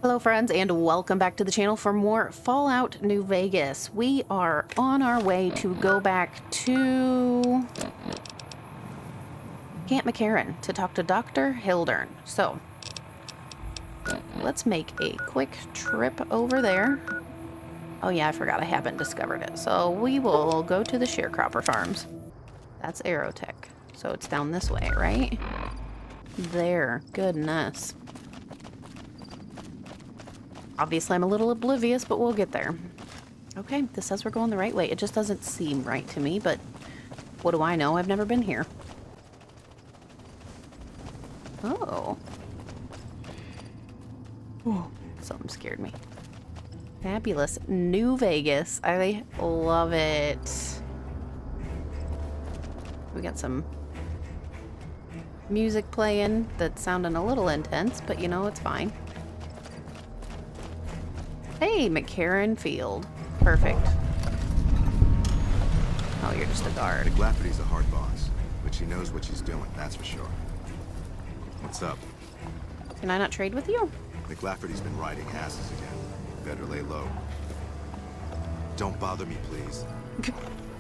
Hello friends and welcome back to the channel for more Fallout New Vegas. We are on our way to go back to Camp McCarran to talk to Dr. Hildern. So let's make a quick trip over there. Oh yeah, I forgot I haven't discovered it. So we will go to the sharecropper farms. That's Aerotech. So it's down this way, right? There, goodness. Obviously, I'm a little oblivious, but we'll get there. Okay, this says we're going the right way. It just doesn't seem right to me, but what do I know? I've never been here. Oh. Ooh, something scared me. Fabulous. New Vegas. I love it. We got some music playing that's sounding a little intense, but you know, it's fine. Hey, McCarran Field. Perfect. Oh, you're just a guard. McLafferty's a hard boss, but she knows what she's doing, that's for sure. What's up? Can I not trade with you? McLafferty's been riding asses again. Better lay low. Don't bother me, please.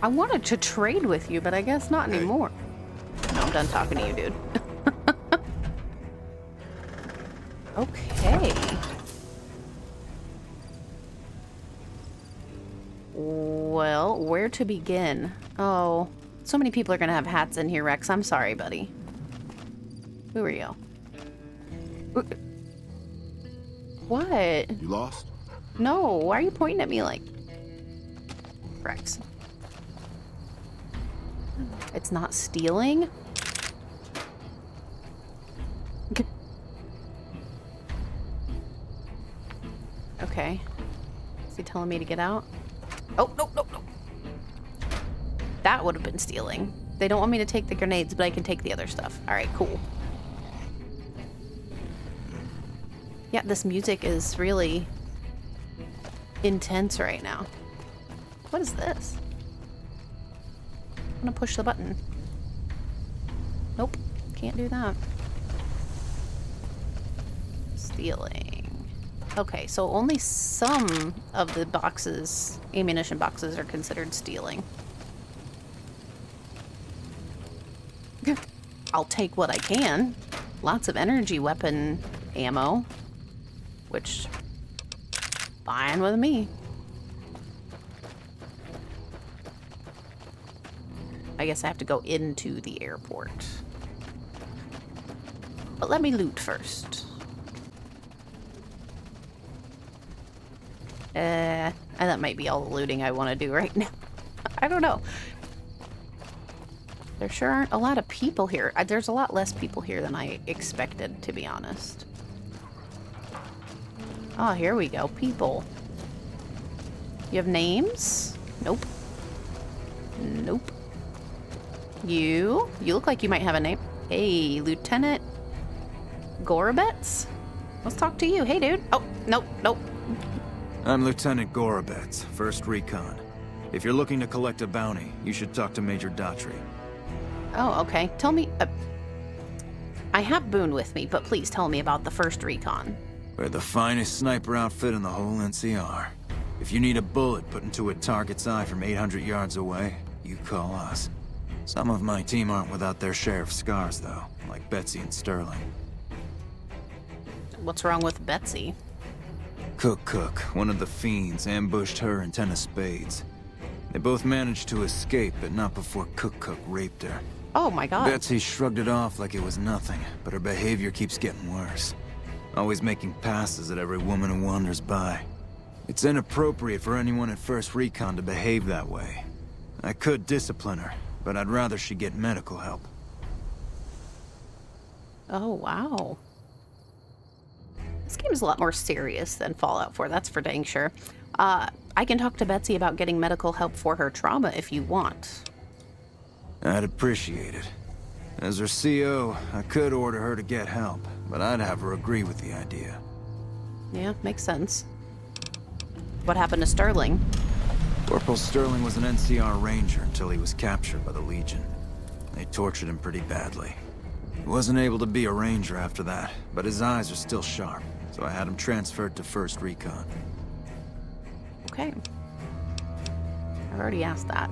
I wanted to trade with you, but I guess not anymore. No, I'm done talking to you, dude. Okay. Well, where to begin? Oh, so many people are gonna have hats in here, Rex. I'm sorry, buddy. Who are you? What? You lost? No, why are you pointing at me like... Rex. It's not stealing? Okay. Is he telling me to get out? Oh, no, no, no. That would have been stealing. They don't want me to take the grenades, but I can take the other stuff. All right, cool. Yeah, this music is really intense right now. What is this? I'm gonna push the button. Nope, can't do that. Stealing. Okay, so only some of the boxes, ammunition boxes, are considered stealing. I'll take what I can. Lots of energy weapon ammo, which, fine with me. I guess I have to go into the airport. But let me loot first. That might be all the looting I want to do right now. I don't know. There sure aren't a lot of people here. There's a lot less people here than I expected, to be honest. Oh, here we go. People. You have names? Nope. Nope. You look like you might have a name. Hey, Lieutenant Gorobets? Let's talk to you. Hey, dude. Oh, nope, nope. I'm Lieutenant Gorobets, First Recon. If you're looking to collect a bounty, you should talk to Major Daughtry. Oh, okay. Tell me... I have Boone with me, but please tell me about the First Recon. We're the finest sniper outfit in the whole NCR. If you need a bullet put into a target's eye from 800 yards away, you call us. Some of my team aren't without their share of scars, though, like Betsy and Sterling. What's wrong with Betsy? Cook, one of the fiends, ambushed her and 10 of spades. They both managed to escape, but not before Cook raped her. Oh my god. Betsy shrugged it off like it was nothing, but her behavior keeps getting worse. Always making passes at every woman who wanders by. It's inappropriate for anyone at First Recon to behave that way. I could discipline her, but I'd rather she get medical help. Oh, wow. This game is a lot more serious than Fallout 4, that's for dang sure. I can talk to Betsy about getting medical help for her trauma if you want. I'd appreciate it. As her CO, I could order her to get help, but I'd have her agree with the idea. Yeah, makes sense. What happened to Sterling? Corporal Sterling was an NCR ranger until he was captured by the Legion. They tortured him pretty badly. He wasn't able to be a ranger after that, but his eyes are still sharp, so I had him transferred to First Recon. Okay. I've already asked that.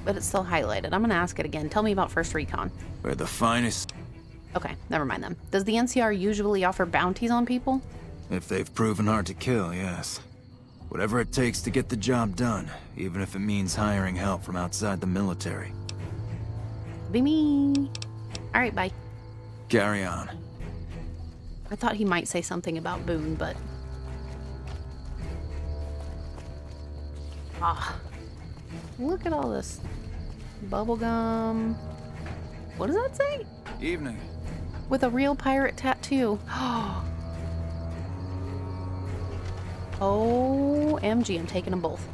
But it's still highlighted. I'm gonna ask it again. Tell me about First Recon. We're the finest. Okay, never mind then. Does the NCR usually offer bounties on people? If they've proven hard to kill, yes. Whatever it takes to get the job done, even if it means hiring help from outside the military. Be me. All right, bye. Carry on. I thought he might say something about Boone, but... Ah. Look at all this. Bubblegum. What does that say? Evening. With a real pirate tattoo. OMG, I'm taking them both.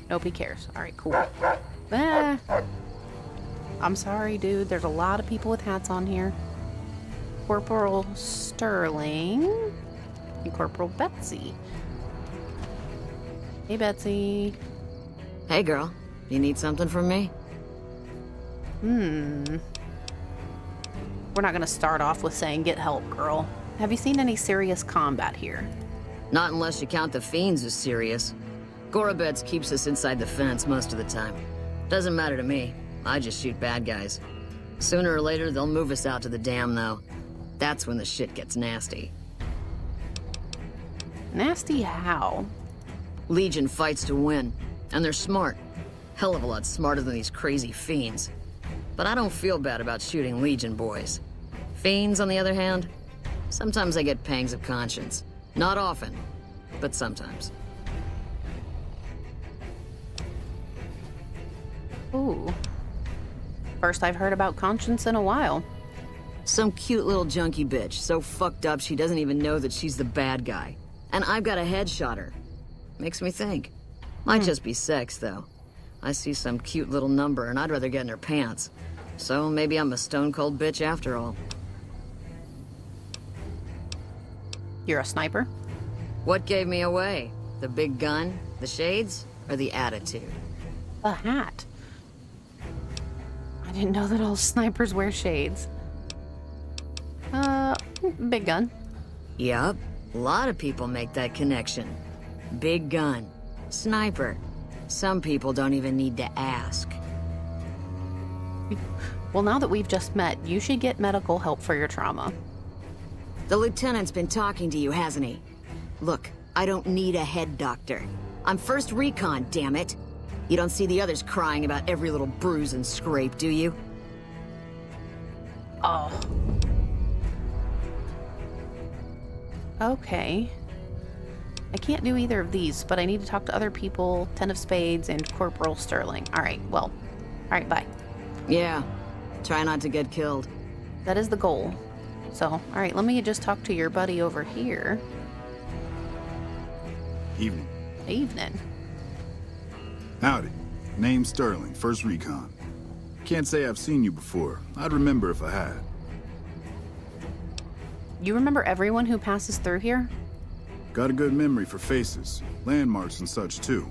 Nope, he cares. Alright, cool. Ah. I'm sorry, dude. There's a lot of people with hats on here. Corporal Sterling and Corporal Betsy. Hey, Betsy. Hey, girl. You need something from me? We're not gonna start off with saying get help, girl. Have you seen any serious combat here? Not unless you count the fiends as serious. Gorobets keeps us inside the fence most of the time. Doesn't matter to me. I just shoot bad guys. Sooner or later, they'll move us out to the dam, though. That's when the shit gets nasty. Nasty how? Legion fights to win, and they're smart. Hell of a lot smarter than these crazy fiends. But I don't feel bad about shooting Legion boys. Fiends, on the other hand, sometimes I get pangs of conscience. Not often, but sometimes. Ooh. First I've heard about conscience in a while. Some cute little junkie bitch, so fucked up she doesn't even know that she's the bad guy. And I've got a headshot her. Makes me think. Might just be sex, though. I see some cute little number and I'd rather get in her pants. So maybe I'm a stone-cold bitch after all. You're a sniper? What gave me away? The big gun, the shades, or the attitude? The hat. I didn't know that all snipers wear shades. Big gun. Yup. A lot of people make that connection. Big gun. Sniper. Some people don't even need to ask. Well, now that we've just met, you should get medical help for your trauma. The lieutenant's been talking to you, hasn't he? Look, I don't need a head doctor. I'm First Recon, damn it. You don't see the others crying about every little bruise and scrape, do you? Oh. Okay. I can't do either of these, but I need to talk to other people, Ten of Spades and Corporal Sterling. Alright, well. Alright, bye. Yeah. Try not to get killed. That is the goal. So, alright, let me just talk to your buddy over here. Evening. Evening. Howdy. Name's Sterling, First Recon. Can't say I've seen you before. I'd remember if I had. You remember everyone who passes through here? Got a good memory for faces, landmarks and such too.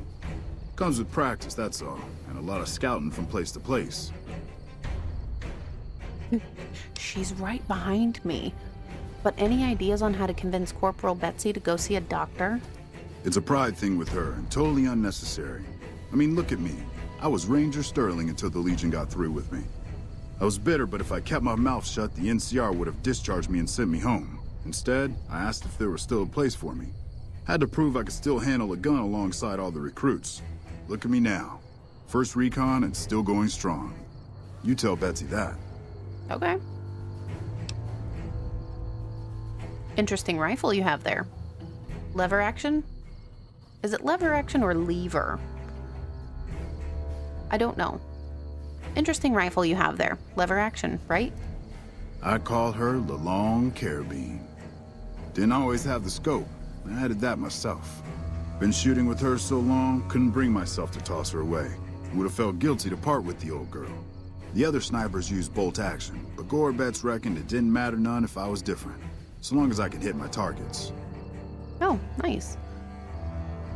Comes with practice, that's all, and a lot of scouting from place to place. She's right behind me. But any ideas on how to convince Corporal Betsy to go see a doctor? It's a pride thing with her, and totally unnecessary. I mean, look at me. I was Ranger Sterling until the Legion got through with me. I was bitter, but if I kept my mouth shut, the NCR would have discharged me and sent me home. Instead, I asked if there was still a place for me. Had to prove I could still handle a gun alongside all the recruits. Look at me now. First Recon and still going strong. You tell Betsy that. Okay. Interesting rifle you have there. Lever action? Is it lever action or lever? I don't know. Interesting rifle you have there. Lever action, right? I call her the Long Carabine. Didn't always have the scope. I added that myself. Been shooting with her so long, couldn't bring myself to toss her away. Would have felt guilty to part with the old girl. The other snipers used bolt action, but Gorobets reckoned it didn't matter none if I was different, so long as I could hit my targets. Oh, nice.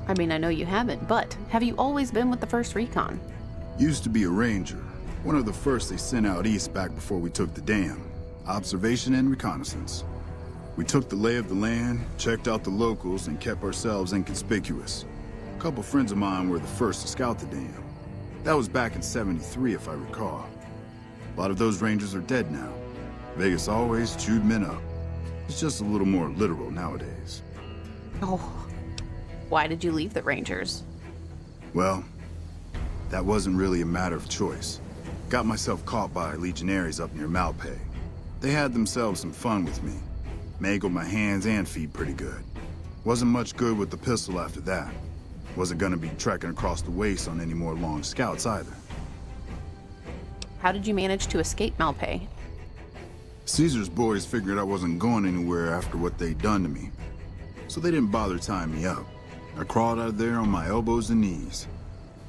I mean, I know you haven't, but have you always been with the First Recon? Used to be a ranger. One of the first they sent out east back before we took the dam. Observation and reconnaissance. We took the lay of the land, checked out the locals, and kept ourselves inconspicuous. A couple friends of mine were the first to scout the dam. That was back in '73, if I recall. A lot of those rangers are dead now. Vegas always chewed men up. It's just a little more literal nowadays. Oh, why did you leave the Rangers? Well, that wasn't really a matter of choice. Got myself caught by legionaries up near Malpay. They had themselves some fun with me. Mangled my hands and feet pretty good. Wasn't much good with the pistol after that. Wasn't gonna be trekking across the waste on any more long scouts either. How did you manage to escape Malpay? Caesar's boys figured I wasn't going anywhere after what they'd done to me. So they didn't bother tying me up. I crawled out of there on my elbows and knees.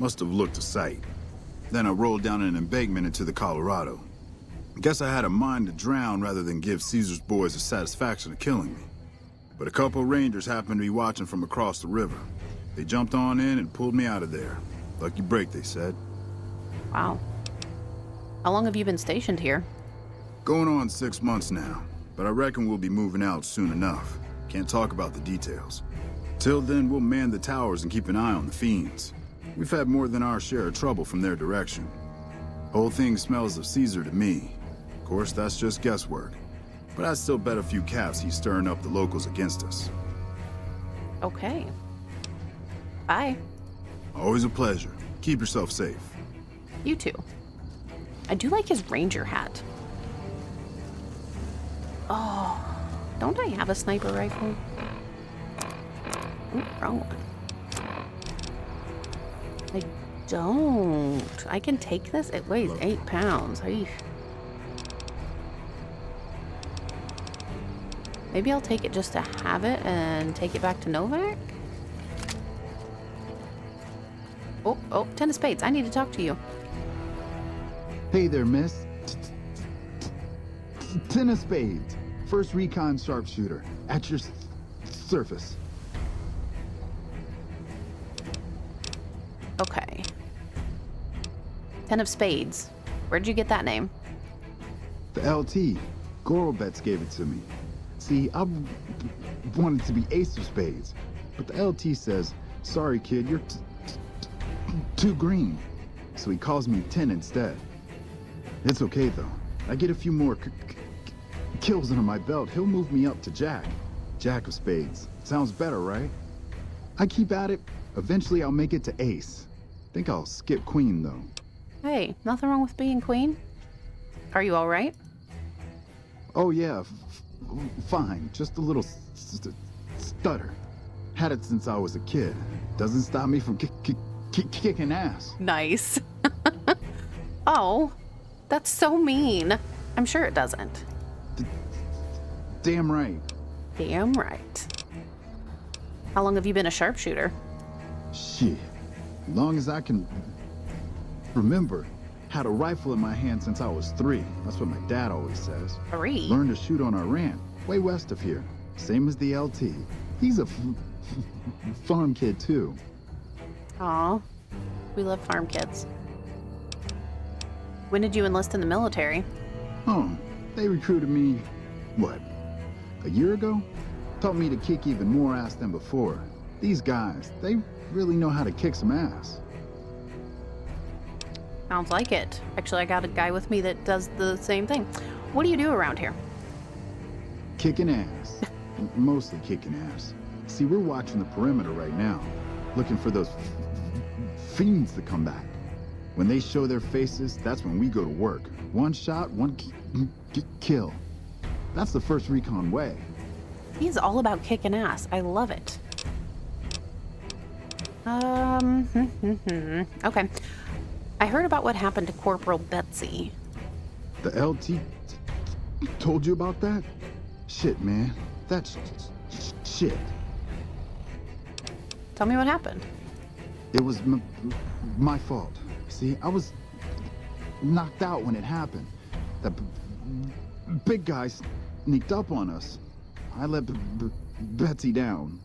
Must have looked a sight. Then I rolled down an embankment into the Colorado. Guess I had a mind to drown rather than give Caesar's boys the satisfaction of killing me. But a couple of rangers happened to be watching from across the river. They jumped on in and pulled me out of there. Lucky break, they said. Wow. How long have you been stationed here? Going on 6 months now, but I reckon we'll be moving out soon enough. Can't talk about the details. Till then, we'll man the towers and keep an eye on the fiends. We've had more than our share of trouble from their direction. Whole thing smells of Caesar to me. Of course, that's just guesswork. But I'd still bet a few caps he's stirring up the locals against us. Okay. Bye. Always a pleasure. Keep yourself safe. You too. I do like his ranger hat. Oh, don't I have a sniper rifle? Ooh, wrong one. I don't. I can take this? It weighs 8 pounds. Eesh. Maybe I'll take it just to have it and take it back to Novak? Oh, 10 of spades. I need to talk to you. Hey there, miss. 10 of spades. First Recon sharpshooter. At your surface. Okay. 10 of spades. Where'd you get that name? The LT. Gorobets gave it to me. See, I wanted to be ace of spades. But the LT says, sorry kid, you're too green. So he calls me 10 instead. It's okay though. I get a few more kills under my belt. He'll move me up to Jack. Jack of spades. Sounds better, right? I keep at it. Eventually I'll make it to ace. Think I'll skip queen though. Hey, nothing wrong with being queen. Are you all right? Oh yeah, fine. Just a little stutter. Had it since I was a kid. Doesn't stop me from kicking ass. Nice. Oh, that's so mean. I'm sure it doesn't. Damn right. Damn right. How long have you been a sharpshooter? Shit. Long as I can remember. Had a rifle in my hand since I was 3. That's what my dad always says. 3? Learned to shoot on our ranch, way west of here. Same as the LT. He's a farm kid too. Aw, we love farm kids. When did you enlist in the military? Oh, they recruited me, what, a year ago? Taught me to kick even more ass than before. These guys, they really know how to kick some ass. Sounds like it. Actually, I got a guy with me that does the same thing. What do you do around here? Kicking ass. Mostly kicking ass. See, we're watching the perimeter right now, looking for those fiends to come back. When they show their faces, that's when we go to work. One shot, one kill. That's the First Recon way. He's all about kicking ass. I love it. Okay. I heard about what happened to Corporal Betsy. The LT told you about that? Shit, man. That's shit. Tell me what happened. It was my fault. See, I was knocked out when it happened. The big guy sneaked up on us. I let Betsy down.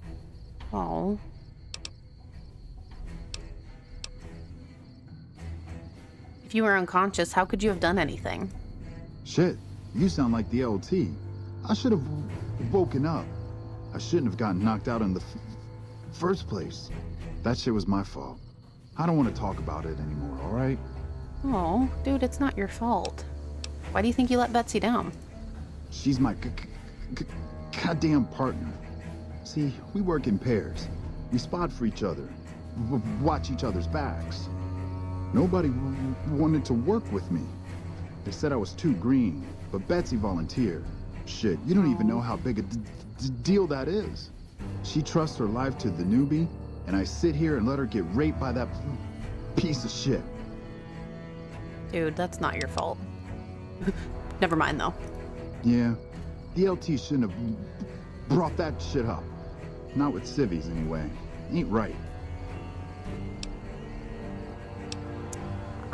If you were unconscious, how could you have done anything? Shit, you sound like the LT. I should have woken up. I shouldn't have gotten knocked out in the first place. That shit was my fault. I don't want to talk about it anymore, all right? Oh, dude, it's not your fault. Why do you think you let Betsy down? She's my goddamn partner. See, we work in pairs. We spot for each other, watch each other's backs. Nobody wanted to work with me. They said I was too green, but Betsy volunteered. Shit, you don't even know how big a deal that is. She trusts her life to the newbie, and I sit here and let her get raped by that piece of shit. Dude, that's not your fault. Never mind, though. Yeah, the LT shouldn't have brought that shit up. Not with civvies, anyway. Ain't right.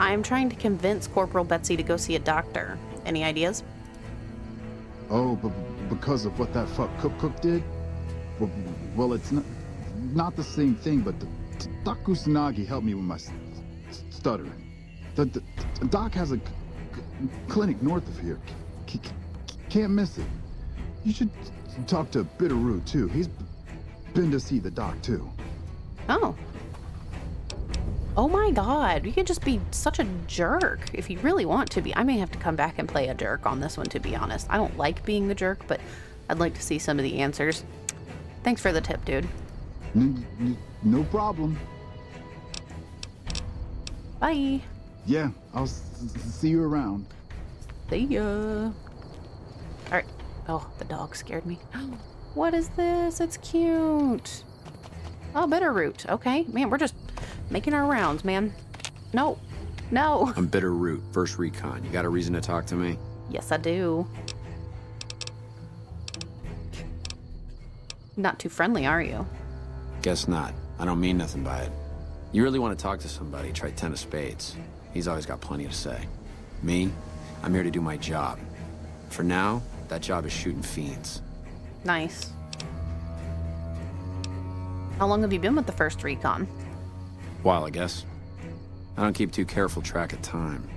I'm trying to convince Corporal Betsy to go see a doctor. Any ideas? Oh, but because of what that fuck Cook did? Well, it's not the same thing, but Doc Kusanagi helped me with my stuttering. The doc has a clinic north of here. Can't miss it. You should talk to Bitterroot, too. He's been to see the doc, too. Oh. Oh my god, you can just be such a jerk if you really want to be. I may have to come back and play a jerk on this one, to be honest. I don't like being the jerk, but I'd like to see some of the answers. Thanks for the tip, dude. No problem. Bye. Yeah, I'll see you around. See ya. Alright. Oh, the dog scared me. What is this? It's cute. Oh, Bitterroot. Okay. Man, we're just making our rounds, man. No. No. I'm Bitterroot, First Recon. You got a reason to talk to me? Yes, I do. Not too friendly, are you? Guess not. I don't mean nothing by it. You really want to talk to somebody, try 10 of spades. He's always got plenty to say. Me, I'm here to do my job. For now, that job is shooting fiends. Nice. How long have you been with the First Recon? While, I guess. I don't keep too careful track of time.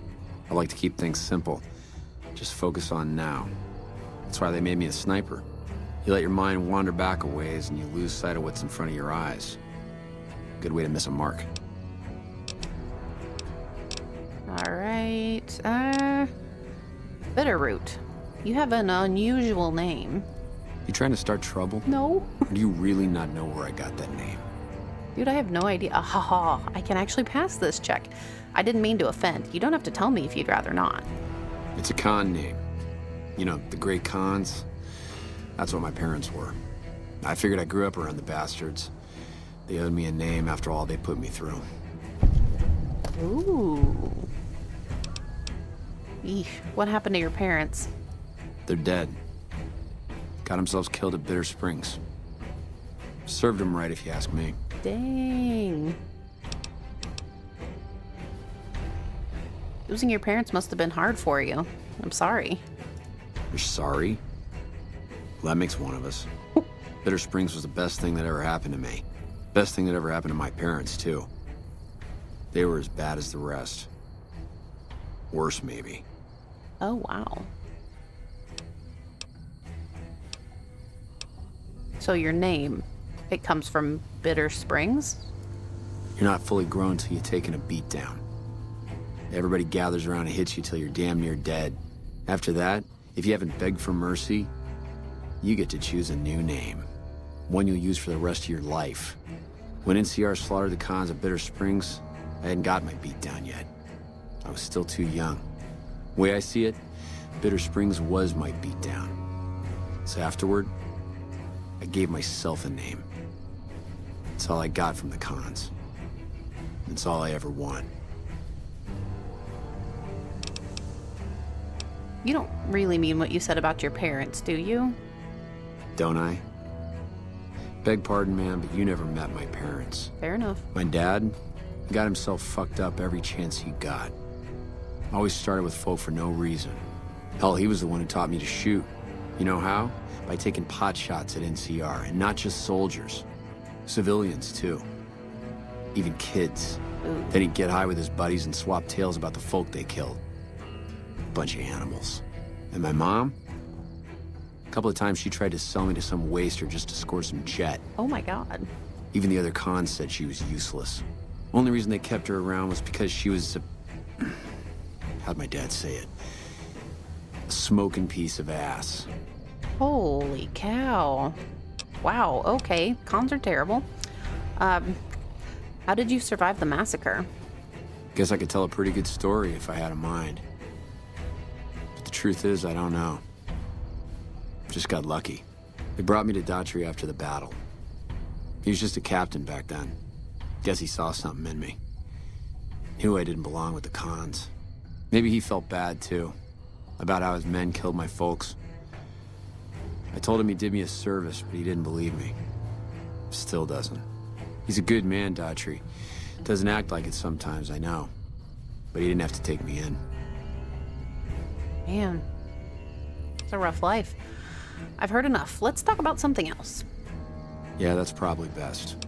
I like to keep things simple. Just focus on now. That's why they made me a sniper. You let your mind wander back a ways and you lose sight of what's in front of your eyes. Good way to miss a mark. Alright, Bitterroot. You have an unusual name. You trying to start trouble? No. Or do you really not know where I got that name? Dude, I have no idea. Ahaha, I can actually pass this check. I didn't mean to offend. You don't have to tell me if you'd rather not. It's a con name. You know, the great cons. That's what my parents were. I figured I grew up around the bastards. They owed me a name after all they put me through. Ooh. Eesh, what happened to your parents? They're dead. Got themselves killed at Bitter Springs. Served them right if you ask me. Dang. Losing your parents must have been hard for you. I'm sorry. You're sorry? Well, that makes one of us. Bitter Springs was the best thing that ever happened to me. Best thing that ever happened to my parents, too. They were as bad as the rest. Worse, maybe. Oh, wow. So your name, it comes from Bitter Springs? You're not fully grown till you've taken a beat down. Everybody gathers around and hits you till you're damn near dead. After that, if you haven't begged for mercy, you get to choose a new name. One you'll use for the rest of your life. When NCR slaughtered the cons at Bitter Springs, I hadn't got my beat down yet. I was still too young. The way I see it, Bitter Springs was my beat down. So afterward, I gave myself a name. It's all I got from the cons. It's all I ever want. You don't really mean what you said about your parents, do you? Don't I? Beg pardon, man, but you never met my parents. Fair enough. My dad got himself fucked up every chance he got. Always started with folk for no reason. Hell, he was the one who taught me to shoot. You know how? By taking pot shots at NCR, and not just soldiers. Civilians, too. Even kids. Ooh. Then he'd get high with his buddies and swap tales about the folk they killed. Bunch of animals. And my mom? A couple of times she tried to sell me to some waster just to score some jet. Oh my god. Even the other cons said she was useless. Only reason they kept her around was because she was a... how'd my dad say it? A smoking piece of ass. Holy cow. Wow, okay. Cons are terrible. How did you survive the massacre? Guess I could tell a pretty good story if I had a mind. But the truth is, I don't know. Just got lucky. They brought me to Daughtry after the battle. He was just a captain back then. Guess he saw something in me. Knew I didn't belong with the cons. Maybe he felt bad, too. About how his men killed my folks. I told him he did me a service, but he didn't believe me. Still doesn't. He's a good man, Daughtry. Doesn't act like it sometimes, I know. But he didn't have to take me in. Man, it's a rough life. I've heard enough. Let's talk about something else. Yeah, that's probably best.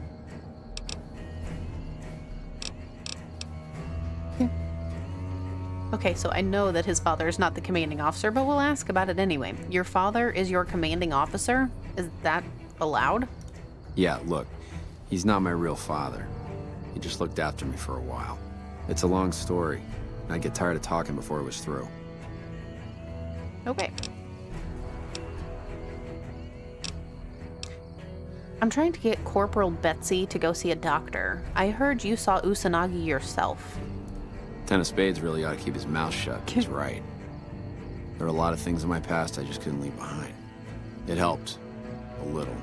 Okay, so I know that his father is not the commanding officer, but we'll ask about it anyway. Your father is your commanding officer? Is that allowed? Yeah, look, he's not my real father. He just looked after me for a while. It's a long story, and I'd get tired of talking before it was through. Okay. I'm trying to get Corporal Betsy to go see a doctor. I heard you saw Usanagi yourself. Ten of Spades really ought to keep his mouth shut. He's right. There are a lot of things in my past I just couldn't leave behind. It helped. A little.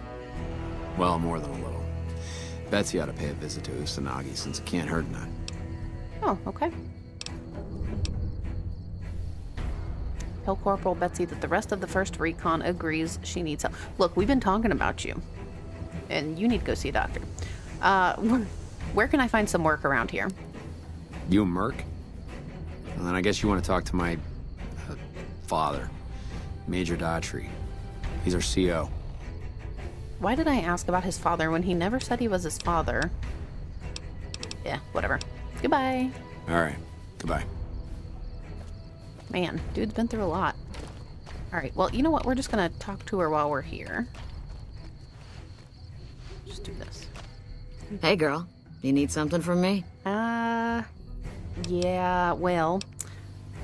Well, more than a little. Betsy ought to pay a visit to Usanagi since it can't hurt none. Oh, okay. Tell Corporal Betsy that the rest of the First Recon agrees she needs help. Look, we've been talking about you. And you need to go see a doctor. Where can I find some work around here? You a merc? Well, then I guess you want to talk to my... father. Major Daughtry. He's our CO. Why did I ask about his father when he never said he was his father? Yeah, whatever. Goodbye. Alright, goodbye. Man, dude's been through a lot. Alright, well, you know what? We're just gonna talk to her while we're here. Just do this. Hey, girl. You need something from me? Yeah, well,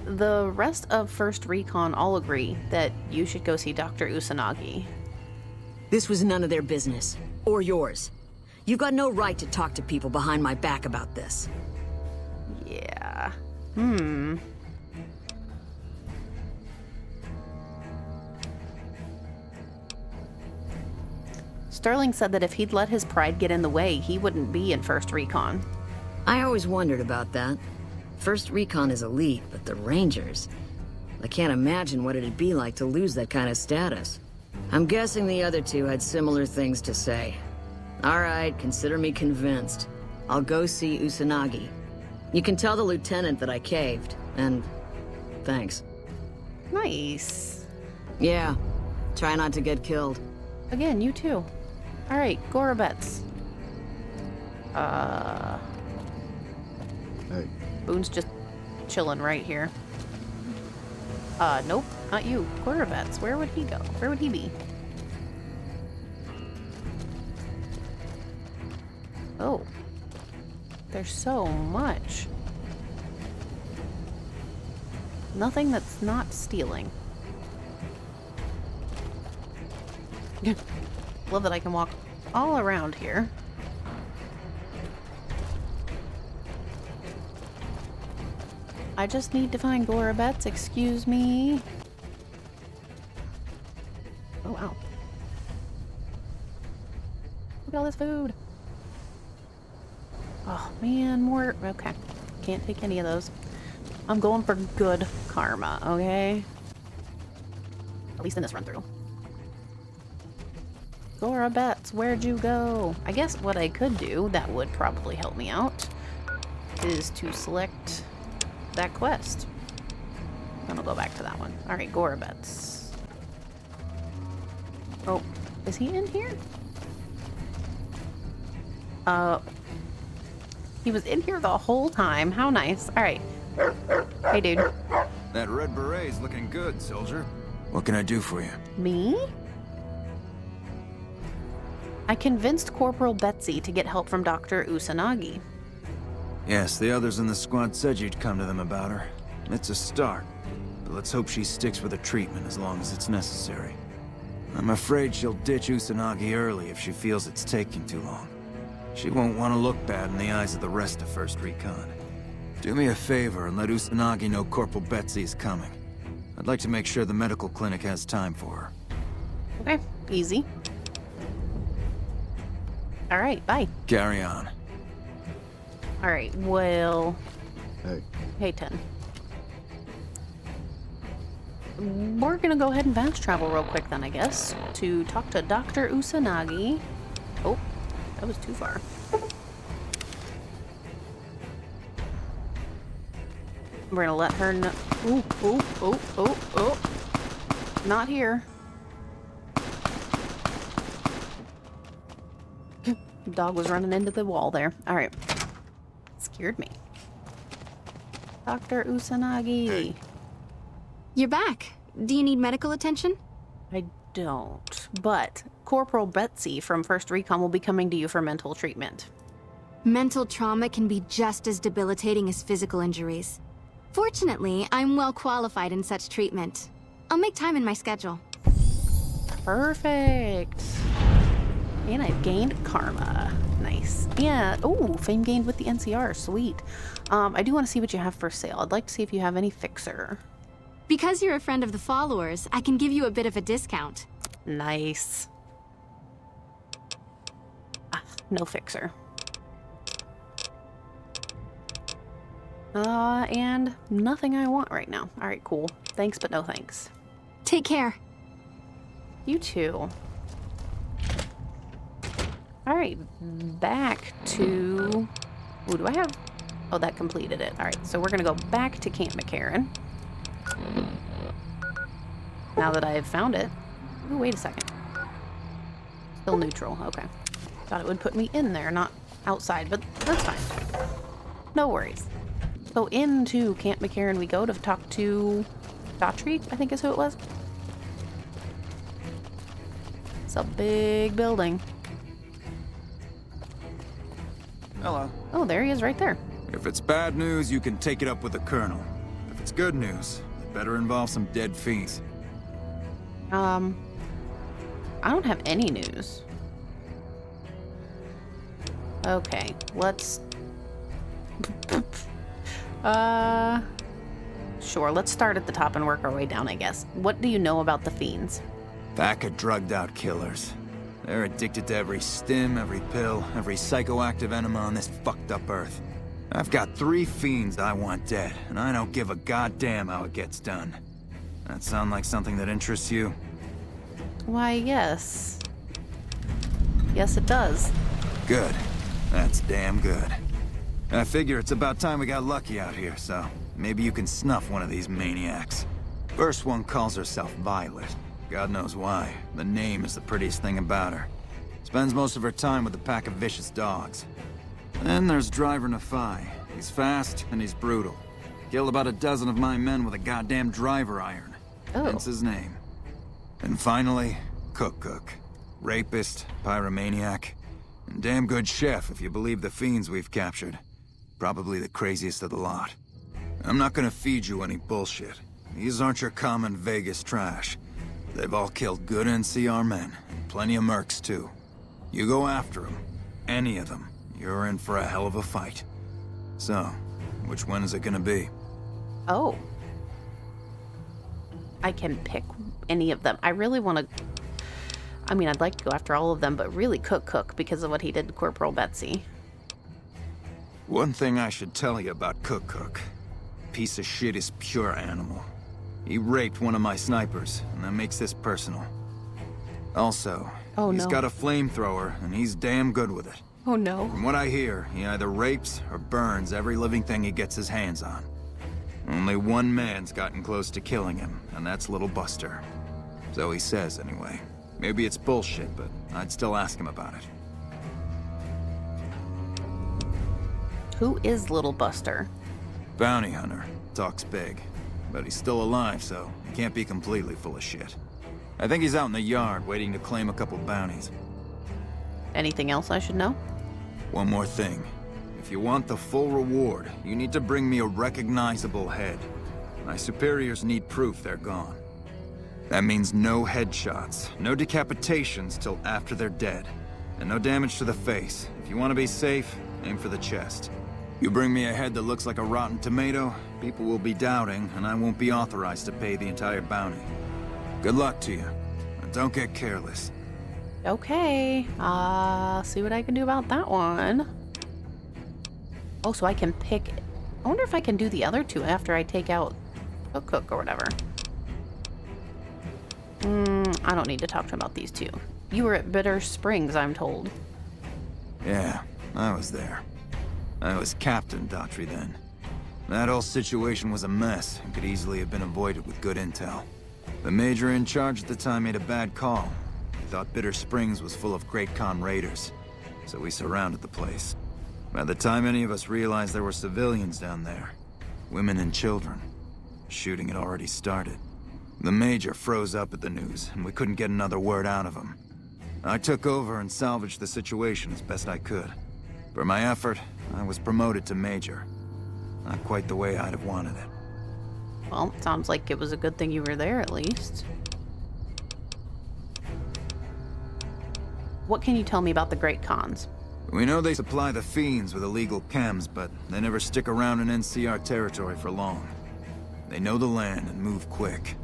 the rest of First Recon all agree that you should go see Dr. Usanagi. This was none of their business. Or yours. You've got no right to talk to people behind my back about this. Yeah. Sterling said that if he'd let his pride get in the way, he wouldn't be in First Recon. I always wondered about that. First Recon is elite, but the Rangers... I can't imagine what it'd be like to lose that kind of status. I'm guessing the other two had similar things to say. All right, consider me convinced. I'll go see Usanagi. You can tell the lieutenant that I caved, and thanks. Nice. Yeah, try not to get killed. Again, you too. All right, Gorobets. Hey, Boone's just chilling right here. Nope, not you. Gorobets. Where would he go? Where would he be? Oh. There's so much. Nothing that's not stealing. Love that I can walk all around here. I just need to find Gorobets, excuse me. Oh, wow. Look at all this food. Oh, man, more... Okay. Can't take any of those. I'm going for good karma, okay? At least in this run-through. Gorobets, where'd you go? I guess what I could do, that would probably help me out, is to select that quest. Then I'll go back to that one. Alright, Gorobets. Oh, is he in here? He was in here the whole time. How nice. All right. Hey, dude. That red beret's looking good, soldier. What can I do for you? Me? I convinced Corporal Betsy to get help from Dr. Usanagi. Yes, the others in the squad said you'd come to them about her. It's a start, but let's hope she sticks with the treatment as long as it's necessary. I'm afraid she'll ditch Usanagi early if she feels it's taking too long. She won't want to look bad in the eyes of the rest of First Recon. Do me a favor and let Usanagi know Corporal Betsy is coming. I'd like to make sure the medical clinic has time for her. Okay, easy. All right, bye. Carry on. All right, well... Hey. Hey, 10. We're gonna go ahead and fast travel real quick then, I guess, to talk to Dr. Usanagi. Oh, that was too far. We're gonna let her know. Ooh, ooh, ooh, ooh, ooh. Not here. Dog was running into the wall there. All right. Scared me. Dr. Usanagi. Hey. You're back. Do you need medical attention? I don't. But Corporal Betsy from First Recon will be coming to you for mental treatment. Mental trauma can be just as debilitating as physical injuries. Fortunately, I'm well qualified in such treatment. I'll make time in my schedule. Perfect. And I've gained karma. Nice. Yeah. Oh, fame gained with the NCR. Sweet. I do want to see what you have for sale. I'd like to see if you have any fixer. Because you're a friend of the followers, I can give you a bit of a discount. Nice. Ah, no fixer. And nothing I want right now. All right, cool. Thanks, but no thanks. Take care. You too. All right, back to... Ooh, do I have... Oh, that completed it. All right, so we're gonna go back to Camp McCarran. Now that I have found it. Ooh, wait a second. Still neutral, okay. Thought it would put me in there, not outside, but that's fine. No worries. So into Camp McCarran we go to talk to Daughtry, I think is who it was. It's a big building. Hello. Oh, there he is right there. If it's bad news, you can take it up with the Colonel. If it's good news, it better involve some dead fiends. I don't have any news. Okay, let's... Sure, let's start at the top and work our way down, I guess. What do you know about the fiends? Pack of drugged-out killers. They're addicted to every stim, every pill, every psychoactive enema on this fucked-up earth. I've got 3 fiends I want dead, and I don't give a goddamn how it gets done. That sound like something that interests you? Why, yes. Yes, it does. Good. That's damn good. I figure it's about time we got lucky out here, so maybe you can snuff one of these maniacs. First one calls herself Violet. God knows why. The name is the prettiest thing about her. Spends most of her time with a pack of vicious dogs. Then there's Driver Nafai. He's fast and he's brutal. Killed about a dozen of my men with a goddamn driver iron. Oh. Hence his name. And finally, Cook. Rapist, pyromaniac, and damn good chef if you believe the fiends we've captured. Probably the craziest of the lot. I'm not gonna feed you any bullshit. These aren't your common Vegas trash. They've all killed good NCR men, and plenty of mercs too. You go after them, any of them, you're in for a hell of a fight. So, which one is it gonna be? Oh. I can pick any of them. I really want to... I mean, I'd like to go after all of them, but really Cook because of what he did to Corporal Betsy. One thing I should tell you about Cook. Piece of shit is pure animal. He raped one of my snipers, and that makes this personal. Also, he's got a flamethrower, and he's damn good with it. Oh no. From what I hear, he either rapes or burns every living thing he gets his hands on. Only one man's gotten close to killing him, and that's Little Buster. So he says, anyway. Maybe it's bullshit, but I'd still ask him about it. Who is Little Buster? Bounty hunter. Talks big. But he's still alive, so he can't be completely full of shit. I think he's out in the yard, waiting to claim a couple bounties. Anything else I should know? One more thing. If you want the full reward, you need to bring me a recognizable head. My superiors need proof they're gone. That means no headshots, no decapitations till after they're dead, and no damage to the face. If you want to be safe, aim for the chest. You bring me a head that looks like a rotten tomato, people will be doubting, and I won't be authorized to pay the entire bounty. Good luck to you, and don't get careless. Okay, see what I can do about that one. Oh, so I can pick... I wonder if I can do the other two after I take out a cook or whatever. I don't need to talk to him about these two. You were at Bitter Springs, I'm told. Yeah, I was there. I was Captain Daughtry then. That whole situation was a mess and could easily have been avoided with good intel. The major in charge at the time made a bad call. He thought Bitter Springs was full of Great Khan raiders, so we surrounded the place. By the time any of us realized there were civilians down there, women and children, the shooting had already started. The major froze up at the news, and we couldn't get another word out of him. I took over and salvaged the situation as best I could. For my effort, I was promoted to major. Not quite the way I'd have wanted it. Well, sounds like it was a good thing you were there at least. What can you tell me about the Great Khans? We know they supply the fiends with illegal chems, but they never stick around in NCR territory for long. They know the land and move quick.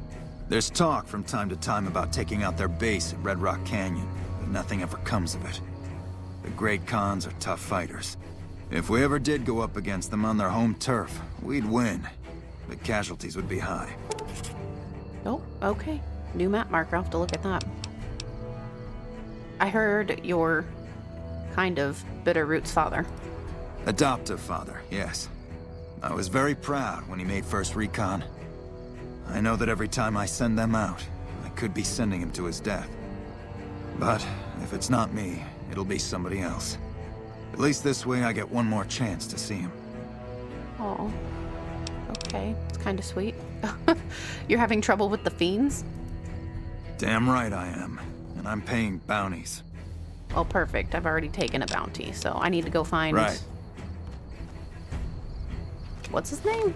There's talk from time to time about taking out their base at Red Rock Canyon, but nothing ever comes of it. The Great Khans are tough fighters. If we ever did go up against them on their home turf, we'd win. The casualties would be high. Oh, okay. New map marker. I'll have to look at that. I heard you're kind of Bitterroot's father. Adoptive father, yes. I was very proud when he made First Recon. I know that every time I send them out, I could be sending him to his death. But if it's not me, it'll be somebody else. At least this way I get one more chance to see him. Oh, okay. It's kind of sweet. You're having trouble with the fiends? Damn right I am. And I'm paying bounties. Oh, perfect. I've already taken a bounty, so I need to go find... Right. What's his name?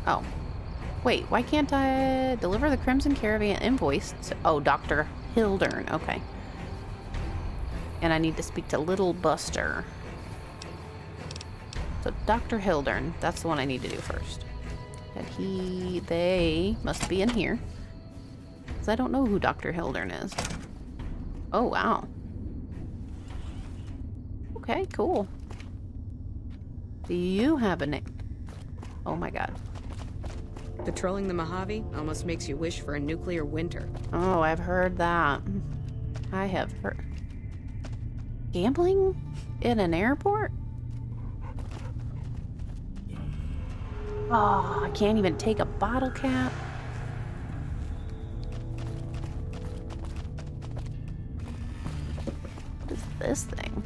Oh. Wait, why can't I deliver the Crimson Caravan invoice to... Oh, Dr. Hildern. Okay. And I need to speak to Little Buster. So, Dr. Hildern. That's the one I need to do first. And they must be in here. Because I don't know who Dr. Hildern is. Oh, wow. Okay, cool. Do you have a name? Oh my god. Patrolling the Mojave almost makes you wish for a nuclear winter. Oh, I've heard that. I have heard. Gambling in an airport? Oh, I can't even take a bottle cap. What is this thing?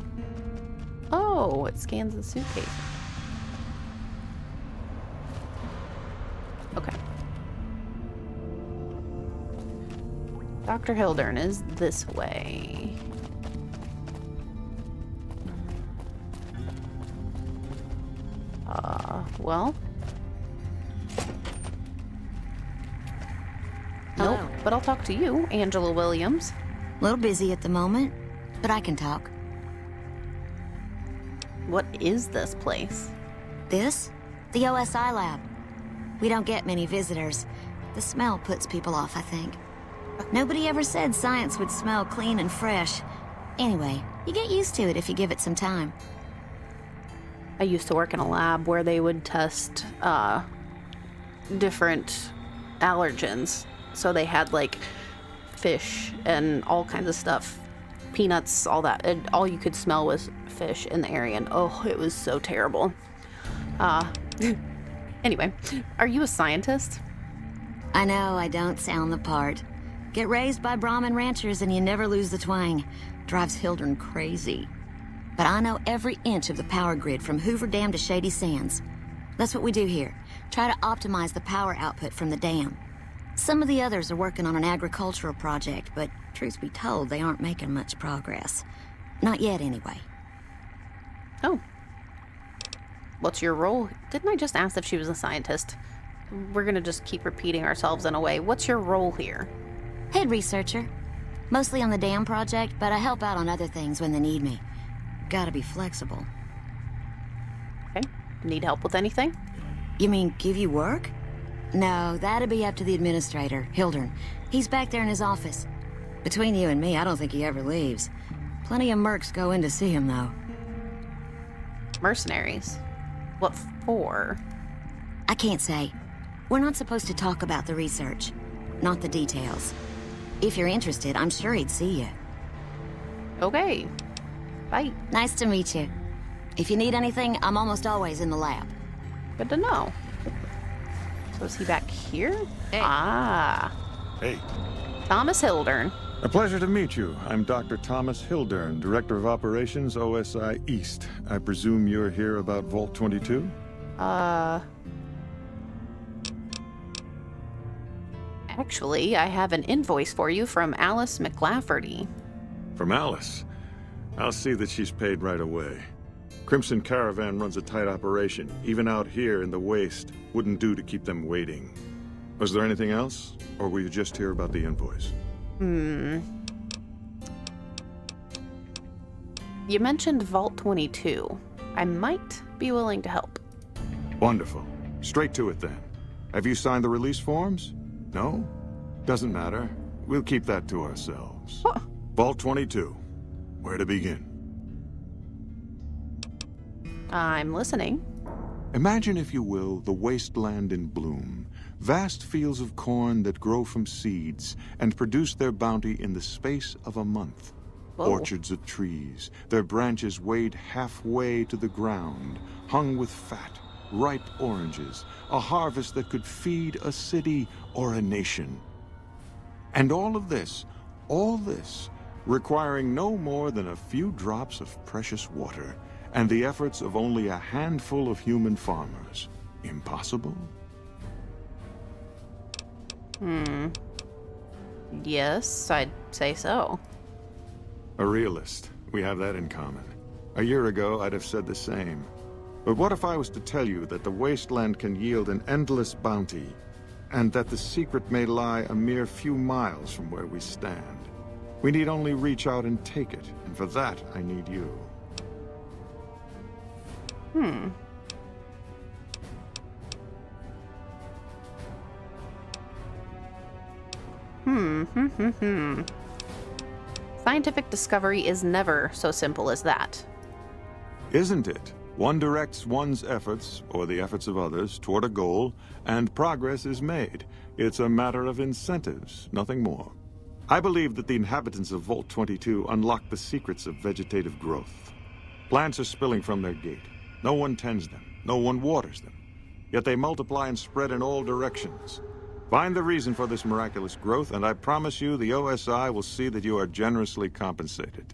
Oh, it scans the suitcase. Okay. Dr. Hildern is this way. Well. Nope, but I'll talk to you, Angela Williams. A little busy at the moment, but I can talk. What is this place? This? The OSI lab. We don't get many visitors. The smell puts people off, I think. Nobody ever said science would smell clean and fresh. Anyway, you get used to it if you give it some time. I used to work in a lab where they would test different allergens. So they had like fish and all kinds of stuff, peanuts, all that. And all you could smell was fish in the area, and oh, it was so terrible. Anyway, are you a scientist? I know I don't sound the part. Get raised by Brahmin ranchers and you never lose the twang. Drives Hildern crazy. But I know every inch of the power grid from Hoover Dam to Shady Sands. That's what we do here. Try to optimize the power output from the dam. Some of the others are working on an agricultural project, but truth be told, they aren't making much progress. Not yet, anyway. Oh. What's your role? Didn't I just ask if she was a scientist? We're gonna just keep repeating ourselves in a way. What's your role here? Head researcher. Mostly on the dam project, but I help out on other things when they need me. Gotta be flexible. Okay. Need help with anything? You mean give you work? No, that'd be up to the administrator, Hildern. He's back there in his office. Between you and me, I don't think he ever leaves. Plenty of mercs go in to see him, though. Mercenaries? What for? I can't say. We're not supposed to talk about the research. Not the details. If you're interested, I'm sure he'd see you. Okay. Bye. Nice to meet you. If you need anything, I'm almost always in the lab. Good to know. So is he back here? Hey. Ah. Hey. Thomas Hildern. A pleasure to meet you. I'm Dr. Thomas Hildern, Director of Operations, OSI East. I presume you're here about Vault 22? Actually, I have an invoice for you from Alice McLafferty. From Alice? I'll see that she's paid right away. Crimson Caravan runs a tight operation. Even out here in the waste, wouldn't do to keep them waiting. Was there anything else? Or were you just here about the invoice? You mentioned Vault 22. I might be willing to help. Wonderful. Straight to it then. Have you signed the release forms? No? Doesn't matter. We'll keep that to ourselves. Huh. Vault 22. Where to begin? I'm listening. Imagine, if you will, the wasteland in bloom. Vast fields of corn that grow from seeds and produce their bounty in the space of a month. Whoa. Orchards of trees, their branches weighed halfway to the ground, hung with fat, ripe oranges, a harvest that could feed a city or a nation. And all this, requiring no more than a few drops of precious water, and the efforts of only a handful of human farmers. Impossible? Yes, I'd say so. A realist. We have that in common. A year ago, I'd have said the same. But what if I was to tell you that the wasteland can yield an endless bounty, and that the secret may lie a mere few miles from where we stand? We need only reach out and take it, and for that, I need you. Scientific discovery is never so simple as that. Isn't it? One directs one's efforts, or the efforts of others, toward a goal, and progress is made. It's a matter of incentives, nothing more. I believe that the inhabitants of Vault 22 unlock the secrets of vegetative growth. Plants are spilling from their gate. No one tends them. No one waters them. Yet they multiply and spread in all directions. Find the reason for this miraculous growth, and I promise you the OSI will see that you are generously compensated.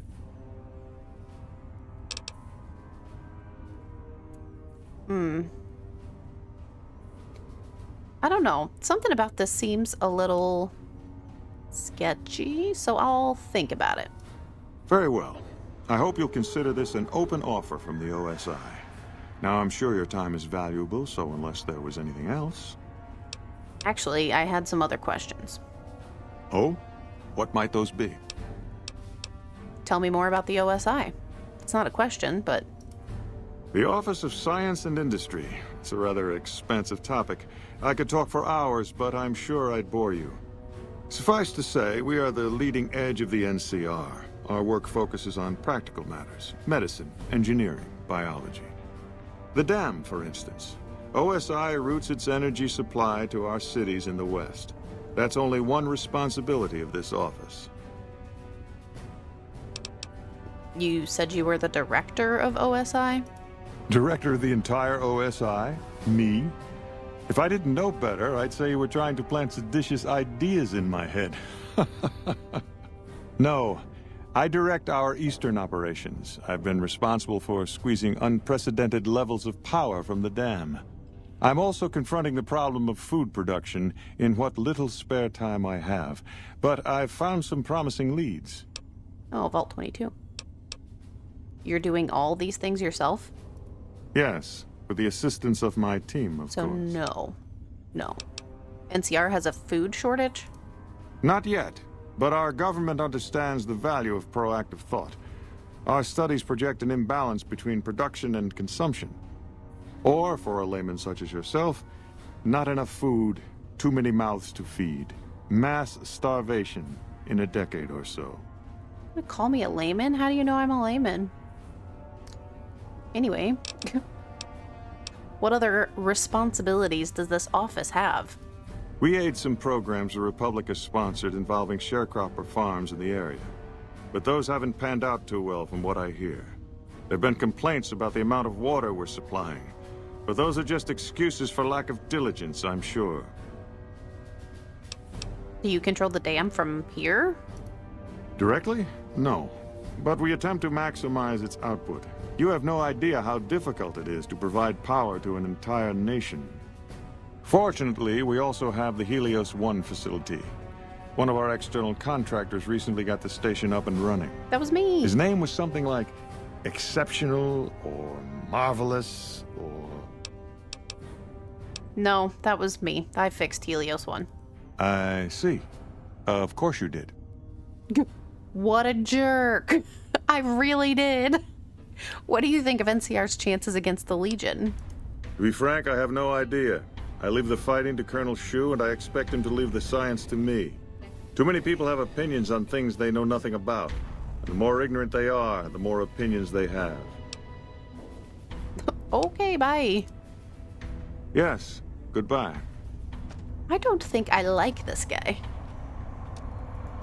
I don't know. Something about this seems a little sketchy, so I'll think about it. Very well. I hope you'll consider this an open offer from the OSI. Now, I'm sure your time is valuable, so unless there was anything else... Actually, I had some other questions. Oh? What might those be? Tell me more about the OSI. It's not a question, but... The Office of Science and Industry. It's a rather expansive topic. I could talk for hours, but I'm sure I'd bore you. Suffice to say, we are the leading edge of the NCR. Our work focuses on practical matters: medicine, engineering, biology. The dam, for instance. OSI routes its energy supply to our cities in the West. That's only one responsibility of this office. You said you were the director of OSI? Director of the entire OSI? Me? If I didn't know better, I'd say you were trying to plant seditious ideas in my head. No, I direct our eastern operations. I've been responsible for squeezing unprecedented levels of power from the dam. I'm also confronting the problem of food production in what little spare time I have. But I've found some promising leads. Oh, Vault 22. You're doing all these things yourself? Yes, with the assistance of my team, of So course. no. NCR has a food shortage? Not yet, but our government understands the value of proactive thought. Our studies project an imbalance between production and consumption. Or, for a layman such as yourself, not enough food, too many mouths to feed. Mass starvation in a decade or so. You call me a layman? How do you know I'm a layman? Anyway, what other responsibilities does this office have? We aid some programs the Republic has sponsored involving sharecropper farms in the area. But those haven't panned out too well from what I hear. There have been complaints about the amount of water we're supplying. But those are just excuses for lack of diligence, I'm sure. Do you control the dam from here? Directly? No. But we attempt to maximize its output. You have no idea how difficult it is to provide power to an entire nation. Fortunately, we also have the Helios 1 facility. One of our external contractors recently got the station up and running. That was me. His name was something like exceptional or marvelous or... No, that was me. I fixed Helios 1. I see. Of course you did. What a jerk. I really did. What do you think of NCR's chances against the Legion? To be frank, I have no idea. I leave the fighting to Colonel Shu, and I expect him to leave the science to me. Too many people have opinions on things they know nothing about. And the more ignorant they are, the more opinions they have. Okay, bye. Yes, goodbye. I don't think I like this guy.